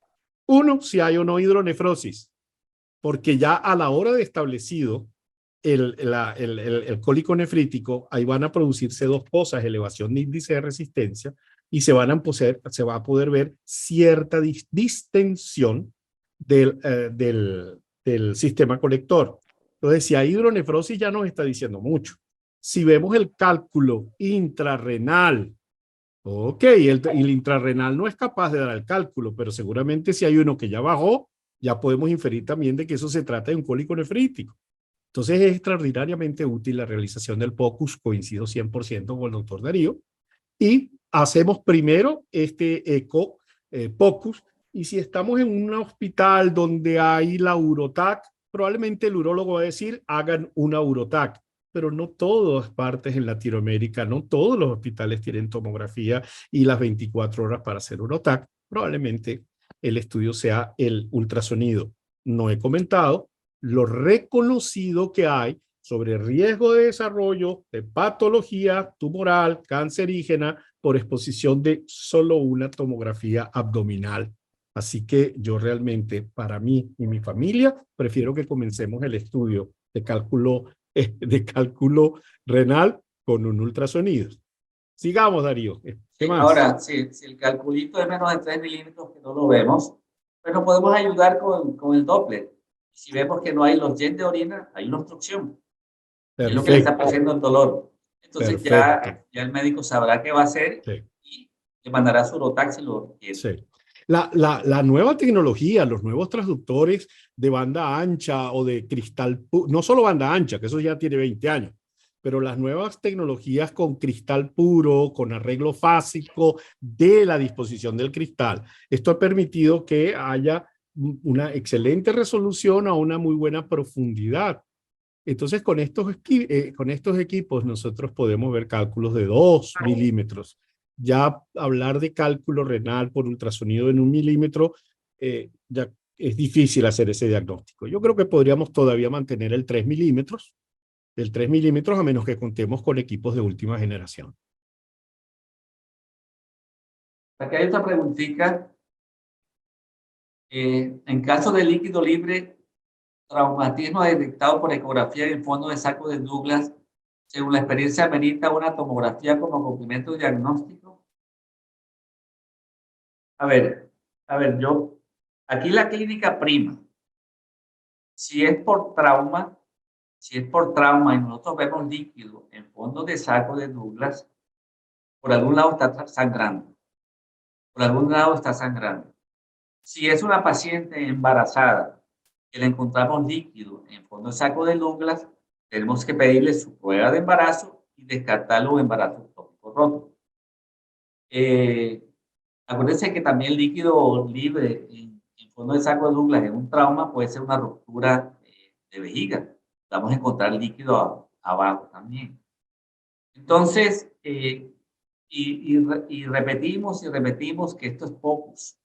Uno, si hay o no hidronefrosis, porque ya a la hora de establecido el cólico nefrítico, ahí van a producirse dos cosas, elevación de índice de resistencia, y se va a poder ver cierta distensión del sistema colector. Entonces, si hay hidronefrosis, ya nos está diciendo mucho. Si vemos el cálculo intrarrenal, ok, el intrarrenal no es capaz de dar el cálculo, pero seguramente si hay uno que ya bajó, ya podemos inferir también de que eso se trata de un cólico nefrítico. Entonces es extraordinariamente útil la realización del POCUS, coincido 100% con el doctor Darío, y hacemos primero este eco POCUS, y si estamos en un hospital donde hay la UroTac, probablemente el urólogo va a decir, hagan una UroTac, pero no todas partes en Latinoamérica, no todos los hospitales tienen tomografía y las 24 horas para hacer un OTAC. Probablemente el estudio sea el ultrasonido. No he comentado lo reconocido que hay sobre riesgo de desarrollo de patología tumoral cancerígena por exposición de solo una tomografía abdominal. Así que yo realmente, para mí y mi familia, prefiero que comencemos el estudio de cálculo renal con un ultrasonido. Sigamos, Darío. ¿Qué Sí, más? ahora, si el calculito es menos de 3 milímetros, que no lo vemos, pues nos podemos ayudar con el Doppler. Si vemos que no hay los jets de orina, hay una obstrucción. Y es lo que le está Perfecto, produciendo el dolor. Entonces perfecto. ya el médico sabrá qué va a hacer Sí. y le mandará su Rotax si lo requiere. Sí. La nueva tecnología, los nuevos transductores de banda ancha o de cristal, no solo banda ancha, que eso ya tiene 20 años, pero las nuevas tecnologías con cristal puro, con arreglo fásico de la disposición del cristal. Esto ha permitido que haya una excelente resolución a una muy buena profundidad. Entonces, con estos equipos nosotros podemos ver cálculos de 2 milímetros. Ya hablar de cálculo renal por ultrasonido en 1 milímetro, ya es difícil hacer ese diagnóstico. Yo creo que podríamos todavía mantener el 3 milímetros, a menos que contemos con equipos de última generación. Aquí hay otra preguntita. En caso de líquido libre, traumatismo detectado por ecografía en fondo de saco de Douglas, según la experiencia, amerita una tomografía como complemento diagnóstico. A ver, aquí la clínica prima. Si es por trauma, y nosotros vemos líquido en fondo de saco de Douglas, por algún lado está sangrando. Por algún lado está sangrando. Si es una paciente embarazada que le encontramos líquido en fondo de saco de Douglas, tenemos que pedirle su prueba de embarazo y descartar los embarazos tópicos rotos. Acuérdense que también líquido libre en fondo de saco de Douglas en un trauma puede ser una ruptura de vejiga. Vamos a encontrar líquido abajo también. Entonces, y repetimos y repetimos que esto es POCUS.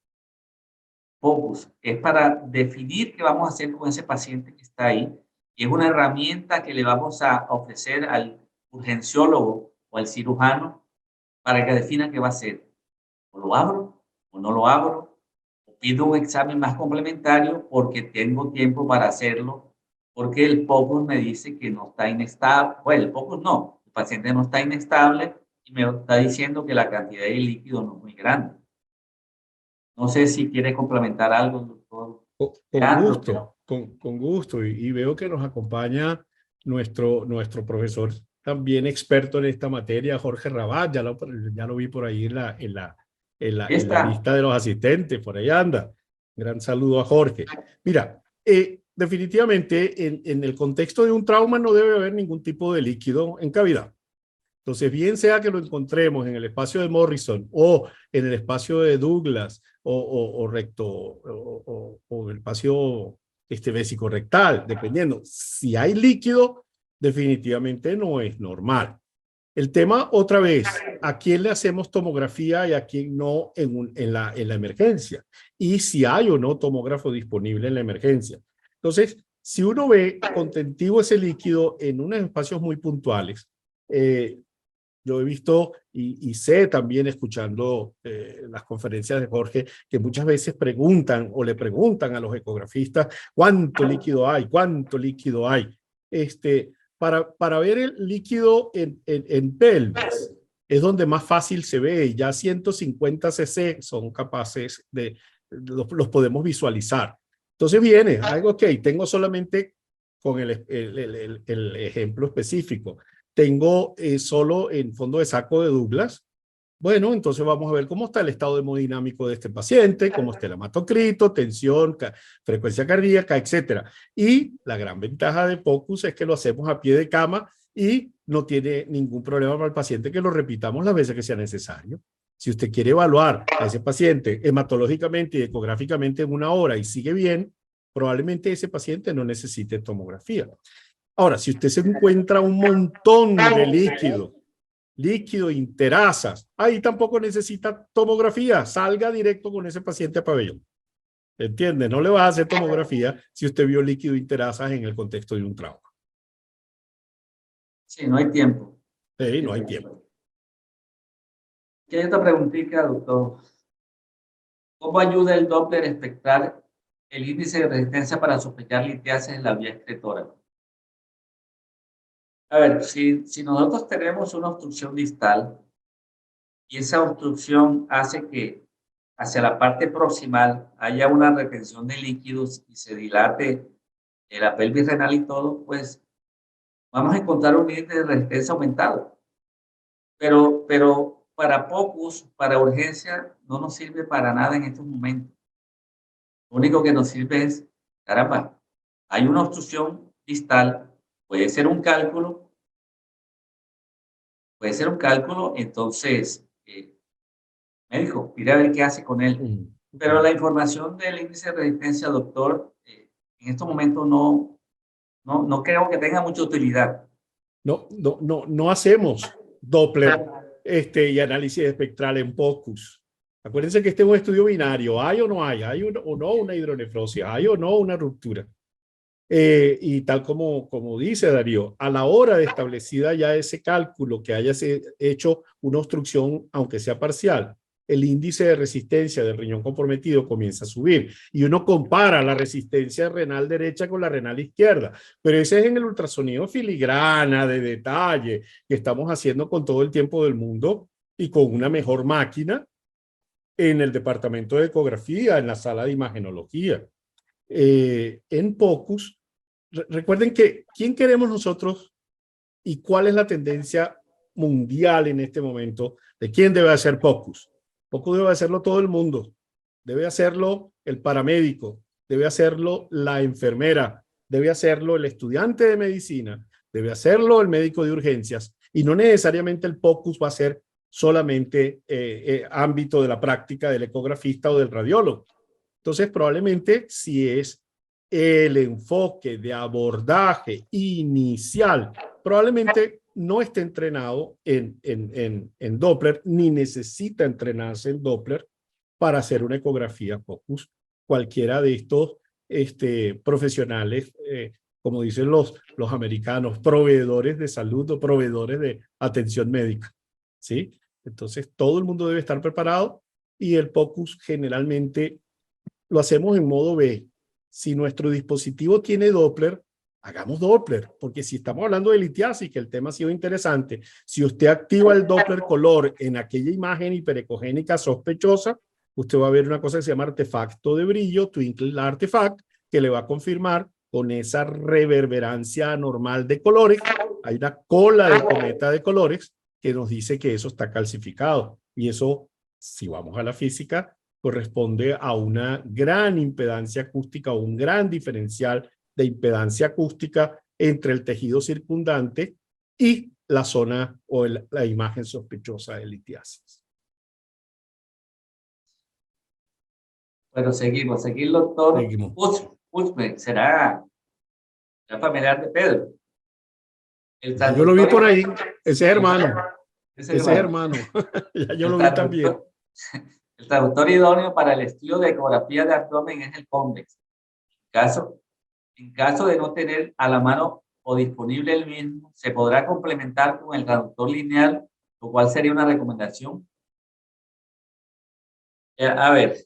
POCUS es para definir qué vamos a hacer con ese paciente que está ahí. Y es una herramienta que le vamos a ofrecer al urgenciólogo o al cirujano para que defina qué va a hacer. O lo abro o no lo abro. O pido un examen más complementario porque tengo tiempo para hacerlo. Porque el POCUS me dice que no está inestable. Bueno, el POCUS no. El paciente no está inestable y me está diciendo que la cantidad de líquido no es muy grande. No sé si quiere complementar algo, doctor Con Leandro, pero gusto, con gusto. Y veo que nos acompaña nuestro profesor también experto en esta materia, Jorge Rabat. Ya lo vi por ahí ahí en la está. lista de los asistentes, por ahí anda. Gran saludo a Jorge. Mira, definitivamente en el contexto de un trauma no debe haber ningún tipo de líquido en cavidad. Entonces, bien sea que lo encontremos en el espacio de Morrison o en el espacio de Douglas o recto o el espacio vesicorrectal, dependiendo. Si hay líquido, definitivamente no es normal. El tema, otra vez, ¿a quién le hacemos tomografía y a quién no en la emergencia? Y si hay o no tomógrafo disponible en la emergencia. Entonces, si uno ve contentivo ese líquido en unos espacios muy puntuales, yo he visto y sé también escuchando las conferencias de Jorge que muchas veces preguntan o le preguntan a los ecografistas cuánto líquido hay. Para ver el líquido en pelvis es donde más fácil se ve. Ya 150 cc son capaces los podemos visualizar. Entonces viene, algo ok, tengo solamente con el ejemplo específico tengo solo en fondo de saco de Douglas. Bueno, entonces vamos a ver cómo está el estado hemodinámico de este paciente, cómo está el hematocrito, tensión, frecuencia cardíaca, etcétera. Y la gran ventaja de POCUS es que lo hacemos a pie de cama y no tiene ningún problema para el paciente que lo repitamos las veces que sea necesario. Si usted quiere evaluar a ese paciente hematológicamente y ecográficamente en 1 hora y sigue bien, probablemente ese paciente no necesite tomografía. Ahora, si usted se encuentra un montón de líquido interasas, ahí tampoco necesita tomografía, salga directo con ese paciente a pabellón. ¿Entiende? No le va a hacer tomografía si usted vio líquido interasas en el contexto de un trauma. Sí, no hay tiempo. Sí, no hay tiempo. ¿Qué hay otra preguntita, doctor? ¿Cómo ayuda el Doppler espectral el índice de resistencia para sospechar litiasis en la vía excretora? A ver, si nosotros tenemos una obstrucción distal y esa obstrucción hace que hacia la parte proximal haya una retención de líquidos y se dilate la pelvis renal y todo, pues vamos a encontrar un índice de resistencia aumentado. Pero para POCUS, para urgencia, no nos sirve para nada en estos momentos. Lo único que nos sirve es, caramba, hay una obstrucción distal, puede ser un cálculo, entonces, médico, mire a ver qué hace con él. Pero la información del índice de resistencia, doctor, en estos momentos no creo que tenga mucha utilidad. No hacemos Doppler y análisis espectral en POCUS. Acuérdense que este es un estudio binario. ¿Hay o no hay? ¿Hay o no una hidronefrosis? ¿Hay o no una ruptura? Y tal como dice Darío, a la hora de establecida ya ese cálculo que haya hecho una obstrucción, aunque sea parcial, el índice de resistencia del riñón comprometido comienza a subir y uno compara la resistencia renal derecha con la renal izquierda, pero ese es en el ultrasonido filigrana de detalle que estamos haciendo con todo el tiempo del mundo y con una mejor máquina en el departamento de ecografía, en la sala de imagenología. En POCUS, recuerden que ¿quién queremos nosotros y cuál es la tendencia mundial en este momento de quién debe hacer POCUS? POCUS debe hacerlo todo el mundo, debe hacerlo el paramédico, debe hacerlo la enfermera, debe hacerlo el estudiante de medicina, debe hacerlo el médico de urgencias y no necesariamente el POCUS va a ser solamente ámbito de la práctica del ecografista o del radiólogo. Entonces, probablemente si es el enfoque de abordaje inicial, probablemente no esté entrenado en Doppler, ni necesita entrenarse en Doppler para hacer una ecografía POCUS. Cualquiera de estos profesionales, como dicen los americanos, proveedores de salud o proveedores de atención médica. ¿Sí? Entonces, todo el mundo debe estar preparado y el POCUS generalmente lo hacemos en modo B. Si nuestro dispositivo tiene Doppler, hagamos Doppler, porque si estamos hablando de litiasis, que el tema ha sido interesante, si usted activa el Doppler color en aquella imagen hiperecogénica sospechosa, usted va a ver una cosa que se llama artefacto de brillo, twinkle artifact, que le va a confirmar con esa reverberancia normal de colores. Hay una cola de cometa de colores que nos dice que eso está calcificado. Y eso, si vamos a la física, corresponde a una gran impedancia acústica o un gran diferencial de impedancia acústica entre el tejido circundante y la zona o la imagen sospechosa de litiasis. Bueno, seguimos. Seguir, doctor. Seguimos. Será familiar de Pedro. Ya yo lo vi por ahí. Ese es hermano. Ese es hermano. Ya yo lo vi también. El traductor idóneo para el estudio de ecografía de abdomen es el Convex. En caso de no tener a la mano o disponible el mismo, se podrá complementar con el traductor lineal, lo cual sería una recomendación. A ver,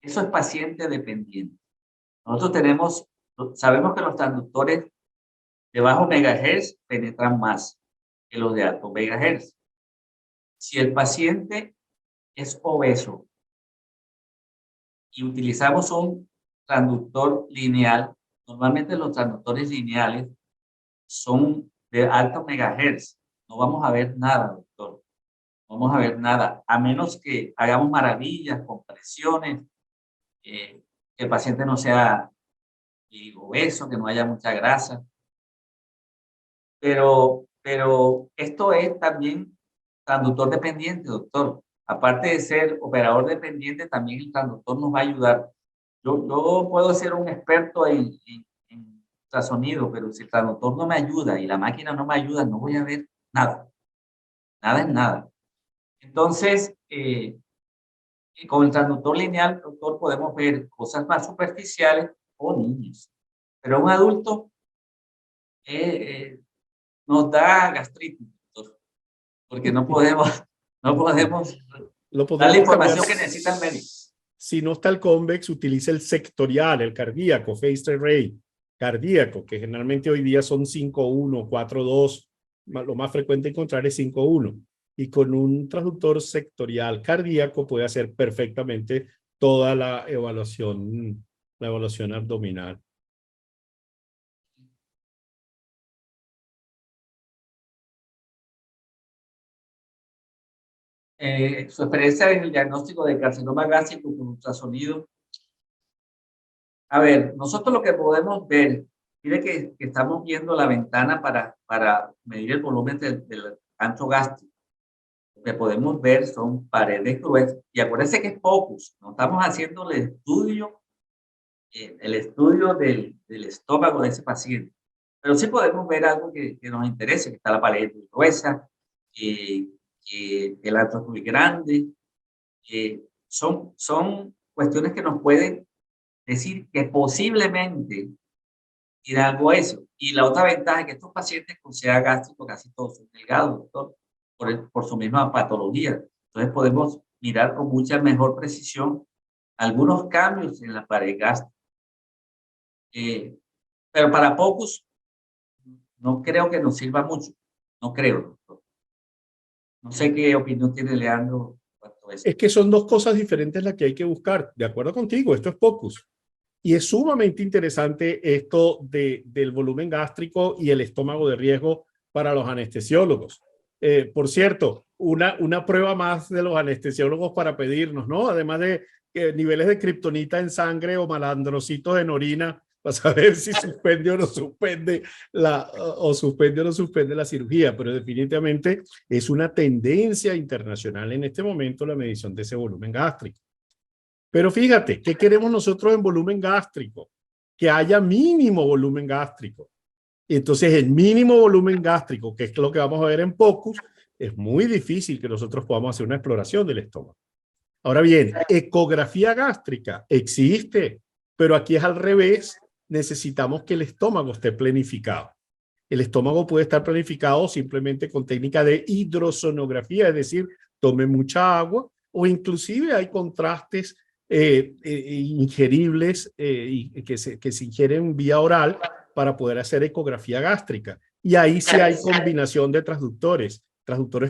eso es paciente dependiente. Nosotros sabemos que los transductores de bajo megahertz penetran más que los de alto megahertz. Si el paciente es obeso y utilizamos un transductor lineal, normalmente los transductores lineales son de alto megahertz. No vamos a ver nada, doctor. No vamos a ver nada, a menos que hagamos maravillas con presiones, que el paciente no sea obeso, que no haya mucha grasa. Pero esto es también transductor dependiente, doctor. Aparte de ser operador dependiente, también el transductor nos va a ayudar. Yo puedo ser un experto en ultrasonido, pero si el traductor no me ayuda y la máquina no me ayuda, no voy a ver nada. Nada es nada. Entonces, con el transductor lineal, doctor, podemos ver cosas más superficiales o niños. Pero un adulto nos da gastritis, doctor, porque no podemos, no podemos Lo dar la podemos cambiar. información que necesita el médico. Si no está el convex, utiliza el sectorial, el cardíaco, phased array cardíaco, que generalmente hoy día son 5.1, 4.2. Lo más frecuente encontrar es 5.1. Y con un transductor sectorial cardíaco puede hacer perfectamente toda la evaluación abdominal. Su experiencia en el diagnóstico de carcinoma gástrico con ultrasonido. A ver, nosotros lo que podemos ver, mire que estamos viendo la ventana para medir el volumen del ancho gástrico. Lo que podemos ver son paredes gruesas. Y acuérdense que es POCUS, no estamos haciendo el estudio del estómago de ese paciente. Pero sí podemos ver algo que nos interese, que está la pared muy gruesa, que el ancho es muy grande. Son cuestiones que nos pueden decir que posiblemente tiene algo eso. Y la otra ventaja es que estos pacientes con SEA gástrico casi todos son delgados, doctor, por su misma patología. Entonces podemos mirar con mucha mejor precisión algunos cambios en la pared gástrica. Pero para pocos no creo que nos sirva mucho. No creo, doctor. No sé qué opinión tiene Leandro cuanto a eso. Es que son dos cosas diferentes las que hay que buscar. De acuerdo contigo, esto es POCUS. Y es sumamente interesante esto del volumen gástrico y el estómago de riesgo para los anestesiólogos. Por cierto, una prueba más de los anestesiólogos para pedirnos, ¿no? Además de niveles de kriptonita en sangre o malandrocitos en orina, para saber si suspende o no suspende la cirugía. Pero definitivamente es una tendencia internacional en este momento la medición de ese volumen gástrico. Pero fíjate, ¿qué queremos nosotros en volumen gástrico? Que haya mínimo volumen gástrico. Entonces, el mínimo volumen gástrico, que es lo que vamos a ver en POCUS, es muy difícil que nosotros podamos hacer una exploración del estómago. Ahora bien, ecografía gástrica existe, pero aquí es al revés. Necesitamos que el estómago esté planificado. El estómago puede estar planificado simplemente con técnica de hidrosonografía, es decir, tome mucha agua, o inclusive hay contrastes ingeribles que se ingieren vía oral para poder hacer ecografía gástrica. Y ahí sí hay combinación de transductores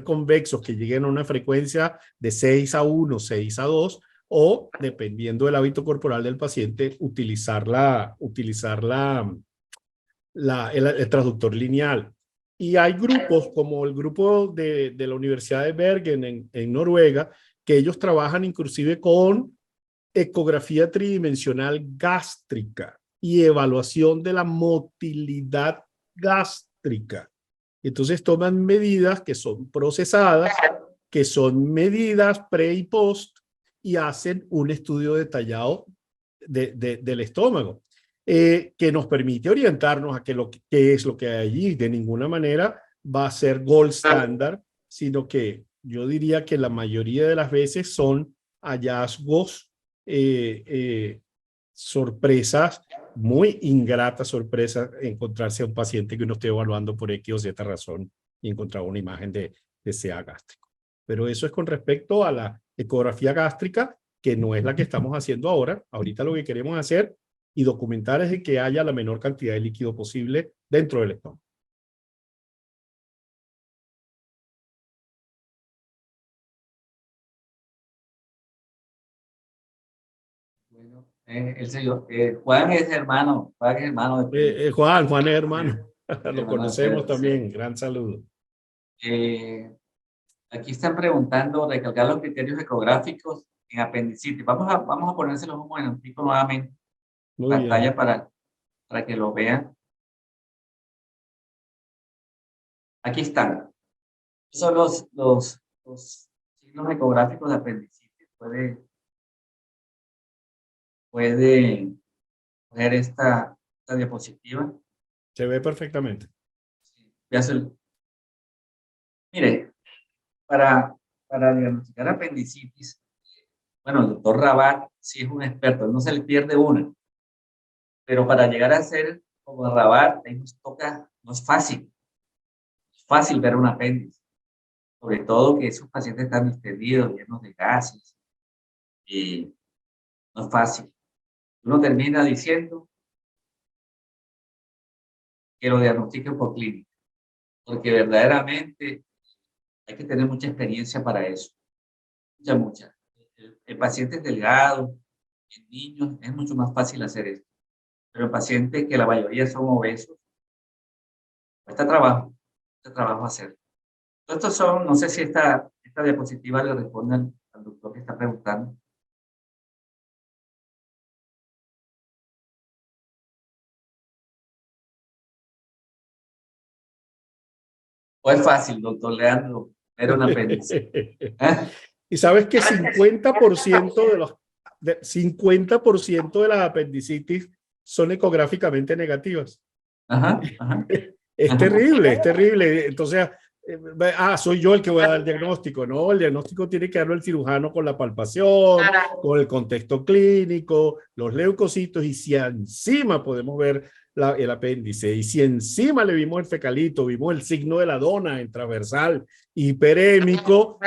convexos que lleguen a una frecuencia de 6:1, 6:2, o dependiendo del hábito corporal del paciente, utilizar el transductor lineal. Y hay grupos como el grupo de la Universidad de Bergen en Noruega, que ellos trabajan inclusive con ecografía tridimensional gástrica y evaluación de la motilidad gástrica. Entonces toman medidas que son procesadas, que son medidas pre y post, y hacen un estudio detallado del estómago, que nos permite orientarnos a qué es lo que hay allí. De ninguna manera va a ser gold standard, sino que yo diría que la mayoría de las veces son hallazgos, sorpresas, muy ingratas sorpresas, encontrarse a un paciente que uno esté evaluando por X o Z razón y encontrar una imagen de SEA gástrico. Pero eso es con respecto a la ecografía gástrica, que no es la que estamos haciendo ahora. Ahorita lo que queremos hacer y documentar es de que haya la menor cantidad de líquido posible dentro del estómago. Bueno, el señor Juan es hermano, de Juan es hermano. Lo hermano de conocemos Pedro, sí. también. Gran saludo. Aquí están preguntando recalcar los criterios ecográficos en apendicitis. Vamos a ponérselos un momentico nuevamente en Muy bien. pantalla para que lo vean. Aquí están. Son los signos ecográficos de apendicitis. Puede ver esta diapositiva. Se ve perfectamente. Voy a hacer- Mire, para diagnosticar apendicitis, bueno, el doctor Rabat sí es un experto, no se le pierde una, pero para llegar a ser como Rabat, ahí nos toca, no es fácil ver un apéndice, sobre todo que esos pacientes están distendidos, llenos de gases, y no es fácil. Uno termina diciendo que lo diagnostiquen por clínica, porque verdaderamente hay que tener mucha experiencia para eso, mucha. El paciente es delgado, en niños es mucho más fácil hacer esto, pero el paciente que la mayoría son obesos, cuesta trabajo hacer. Estos son, no sé si esta diapositiva le responde al doctor que está preguntando. O es fácil, doctor Leandro, ver un apéndice. ¿Eh? Y sabes que 50% de los 50% de las apendicitis son ecográficamente negativas. Ajá, ajá, Es ajá. terrible, es terrible. Entonces, soy yo el que voy a dar el diagnóstico. No, el diagnóstico tiene que darlo el cirujano con la palpación, con el contexto clínico, los leucocitos, y si encima podemos ver el apéndice, y si encima le vimos el fecalito, vimos el signo de la dona en transversal, hiperémico,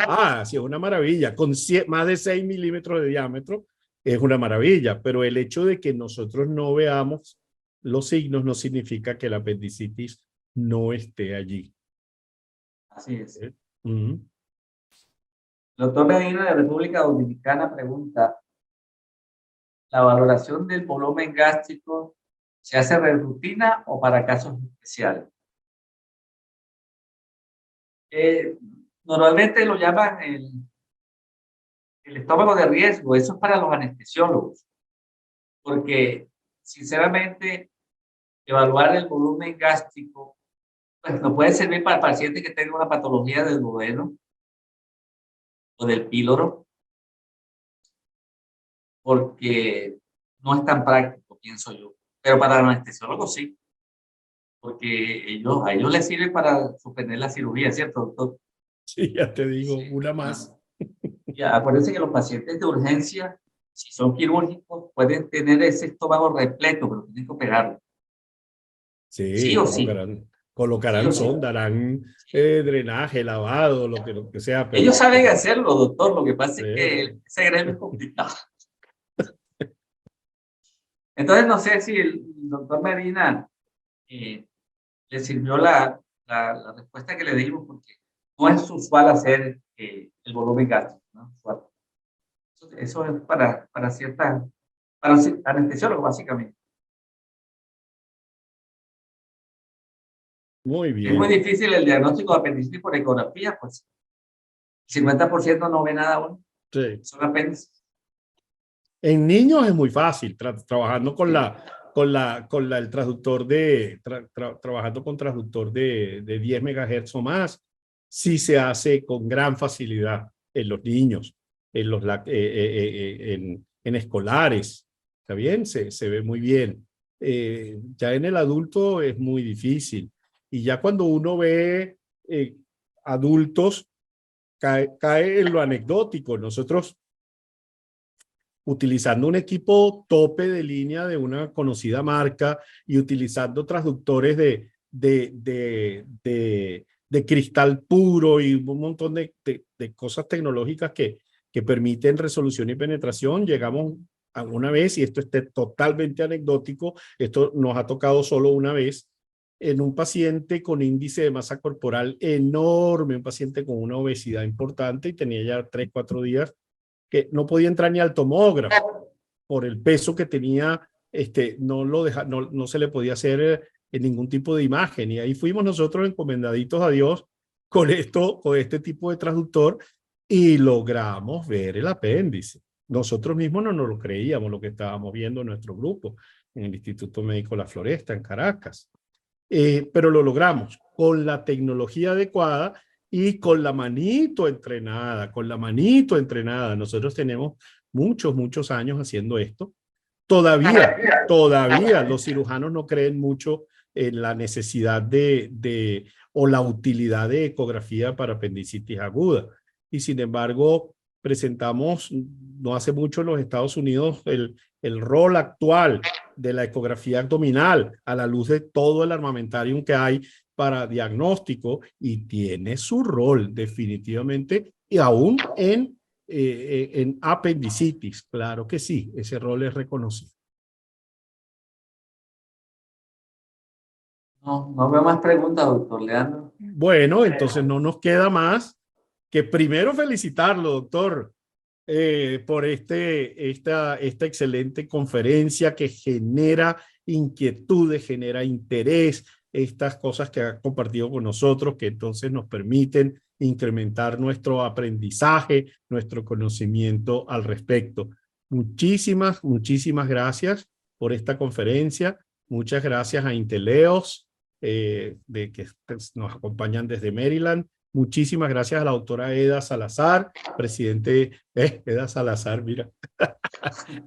sí, es una maravilla. Con más de 6 milímetros de diámetro, es una maravilla. Pero el hecho de que nosotros no veamos los signos no significa que la apendicitis no esté allí. Así es. Uh -huh. El doctor Medina de República Dominicana pregunta, ¿la valoración del volumen gástrico se hace de rutina o para casos especiales? Normalmente lo llaman el estómago de riesgo, eso es para los anestesiólogos, porque sinceramente evaluar el volumen gástrico pues nos puede servir para pacientes que tengan una patología del duodeno o del píloro, porque no es tan práctico, pienso yo. Pero para los anestesiólogos sí, porque a ellos les sirve para suspender la cirugía, ¿cierto, doctor? Sí, ya te digo, Sí. una más. Ya, acuérdense que los pacientes de urgencia, si son quirúrgicos, pueden tener ese estómago repleto, pero tienen que operarlo. Sí Sí, o sí, sí o colocarán sí. sonda, harán Sí. drenaje, lavado, lo que sea, Ellos saben pero hacerlo, doctor, lo que pasa es que eh, ese gremio es complicado. Entonces, no sé si el doctor Medina eh, le sirvió la respuesta que le dimos, porque no es usual hacer el volumen gástrico, ¿no? Usual. Eso es para ciertas, para anestesiólogos, básicamente. muy Es muy bien. difícil el diagnóstico de apendicitis por ecografía, pues el 50% no ve nada aún, Sí. son apéndices. En niños es muy fácil, trabajando con Sí. el transductor trabajando con transductor de 10 megahertz o más, sí se hace con gran facilidad en los niños, en escolares, ¿está bien? Se ve muy bien. Ya en el adulto es muy difícil. Y ya cuando uno ve adultos, cae en lo anecdótico. Nosotros, utilizando un equipo tope de línea de una conocida marca y utilizando transductores de cristal puro y un montón de cosas tecnológicas que permiten resolución y penetración, llegamos alguna vez, y esto es totalmente anecdótico, esto nos ha tocado solo una vez, en un paciente con índice de masa corporal enorme, un paciente con una obesidad importante y tenía ya 3, 4 días que no podía entrar ni al tomógrafo por el peso que tenía, no se le podía hacer ningún tipo de imagen. Y ahí fuimos nosotros encomendaditos a Dios con este tipo de transductor, y logramos ver el apéndice. Nosotros mismos no nos lo creíamos lo que estábamos viendo en nuestro grupo, en el Instituto Médico La Floresta, en Caracas. Pero lo logramos con la tecnología adecuada y con la manito entrenada, con la manito entrenada. Nosotros tenemos muchos años haciendo esto. Todavía los cirujanos no creen mucho la necesidad o la utilidad de ecografía para apendicitis aguda. Y sin embargo, presentamos no hace mucho en los Estados Unidos el rol actual de la ecografía abdominal a la luz de todo el armamentarium que hay para diagnóstico, y tiene su rol definitivamente, y aún en apendicitis, claro que sí, ese rol es reconocido. No veo más preguntas, doctor Leandro. Bueno, entonces no nos queda más que primero felicitarlo, doctor, por esta excelente conferencia que genera inquietudes, genera interés, estas cosas que ha compartido con nosotros, que entonces nos permiten incrementar nuestro aprendizaje, nuestro conocimiento al respecto. Muchísimas gracias por esta conferencia. Muchas gracias a Inteleos, que nos acompañan desde Maryland. Muchísimas gracias a la doctora Eda Salazar, presidente, Eda Salazar, mira,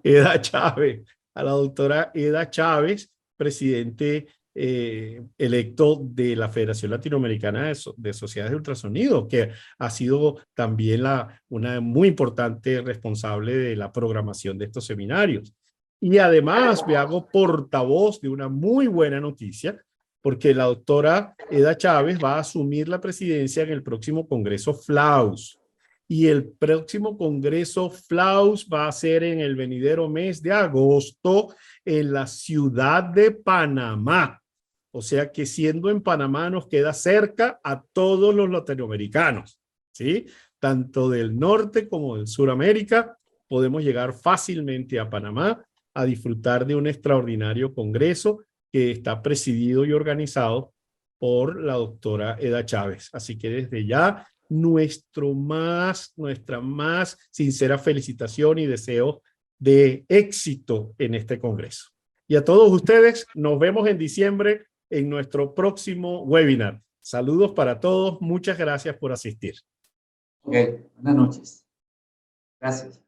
Eda Chávez, a la doctora Eda Chávez, presidente electo de la Federación Latinoamericana de Sociedades de Ultrasonido, que ha sido también una muy importante responsable de la programación de estos seminarios. Y además me hago portavoz de una muy buena noticia, porque la doctora Eda Chávez va a asumir la presidencia en el próximo Congreso FLAUS. Y el próximo Congreso FLAUS va a ser en el venidero mes de agosto en la ciudad de Panamá. O sea que siendo en Panamá nos queda cerca a todos los latinoamericanos, ¿sí? Tanto del norte como del Suramérica, podemos llegar fácilmente a Panamá a disfrutar de un extraordinario congreso que está presidido y organizado por la doctora Eda Chávez. Así que desde ya, nuestra más sincera felicitación y deseo de éxito en este congreso. Y a todos ustedes, nos vemos en diciembre en nuestro próximo webinar. Saludos para todos. Muchas gracias por asistir. Ok, buenas noches. Gracias.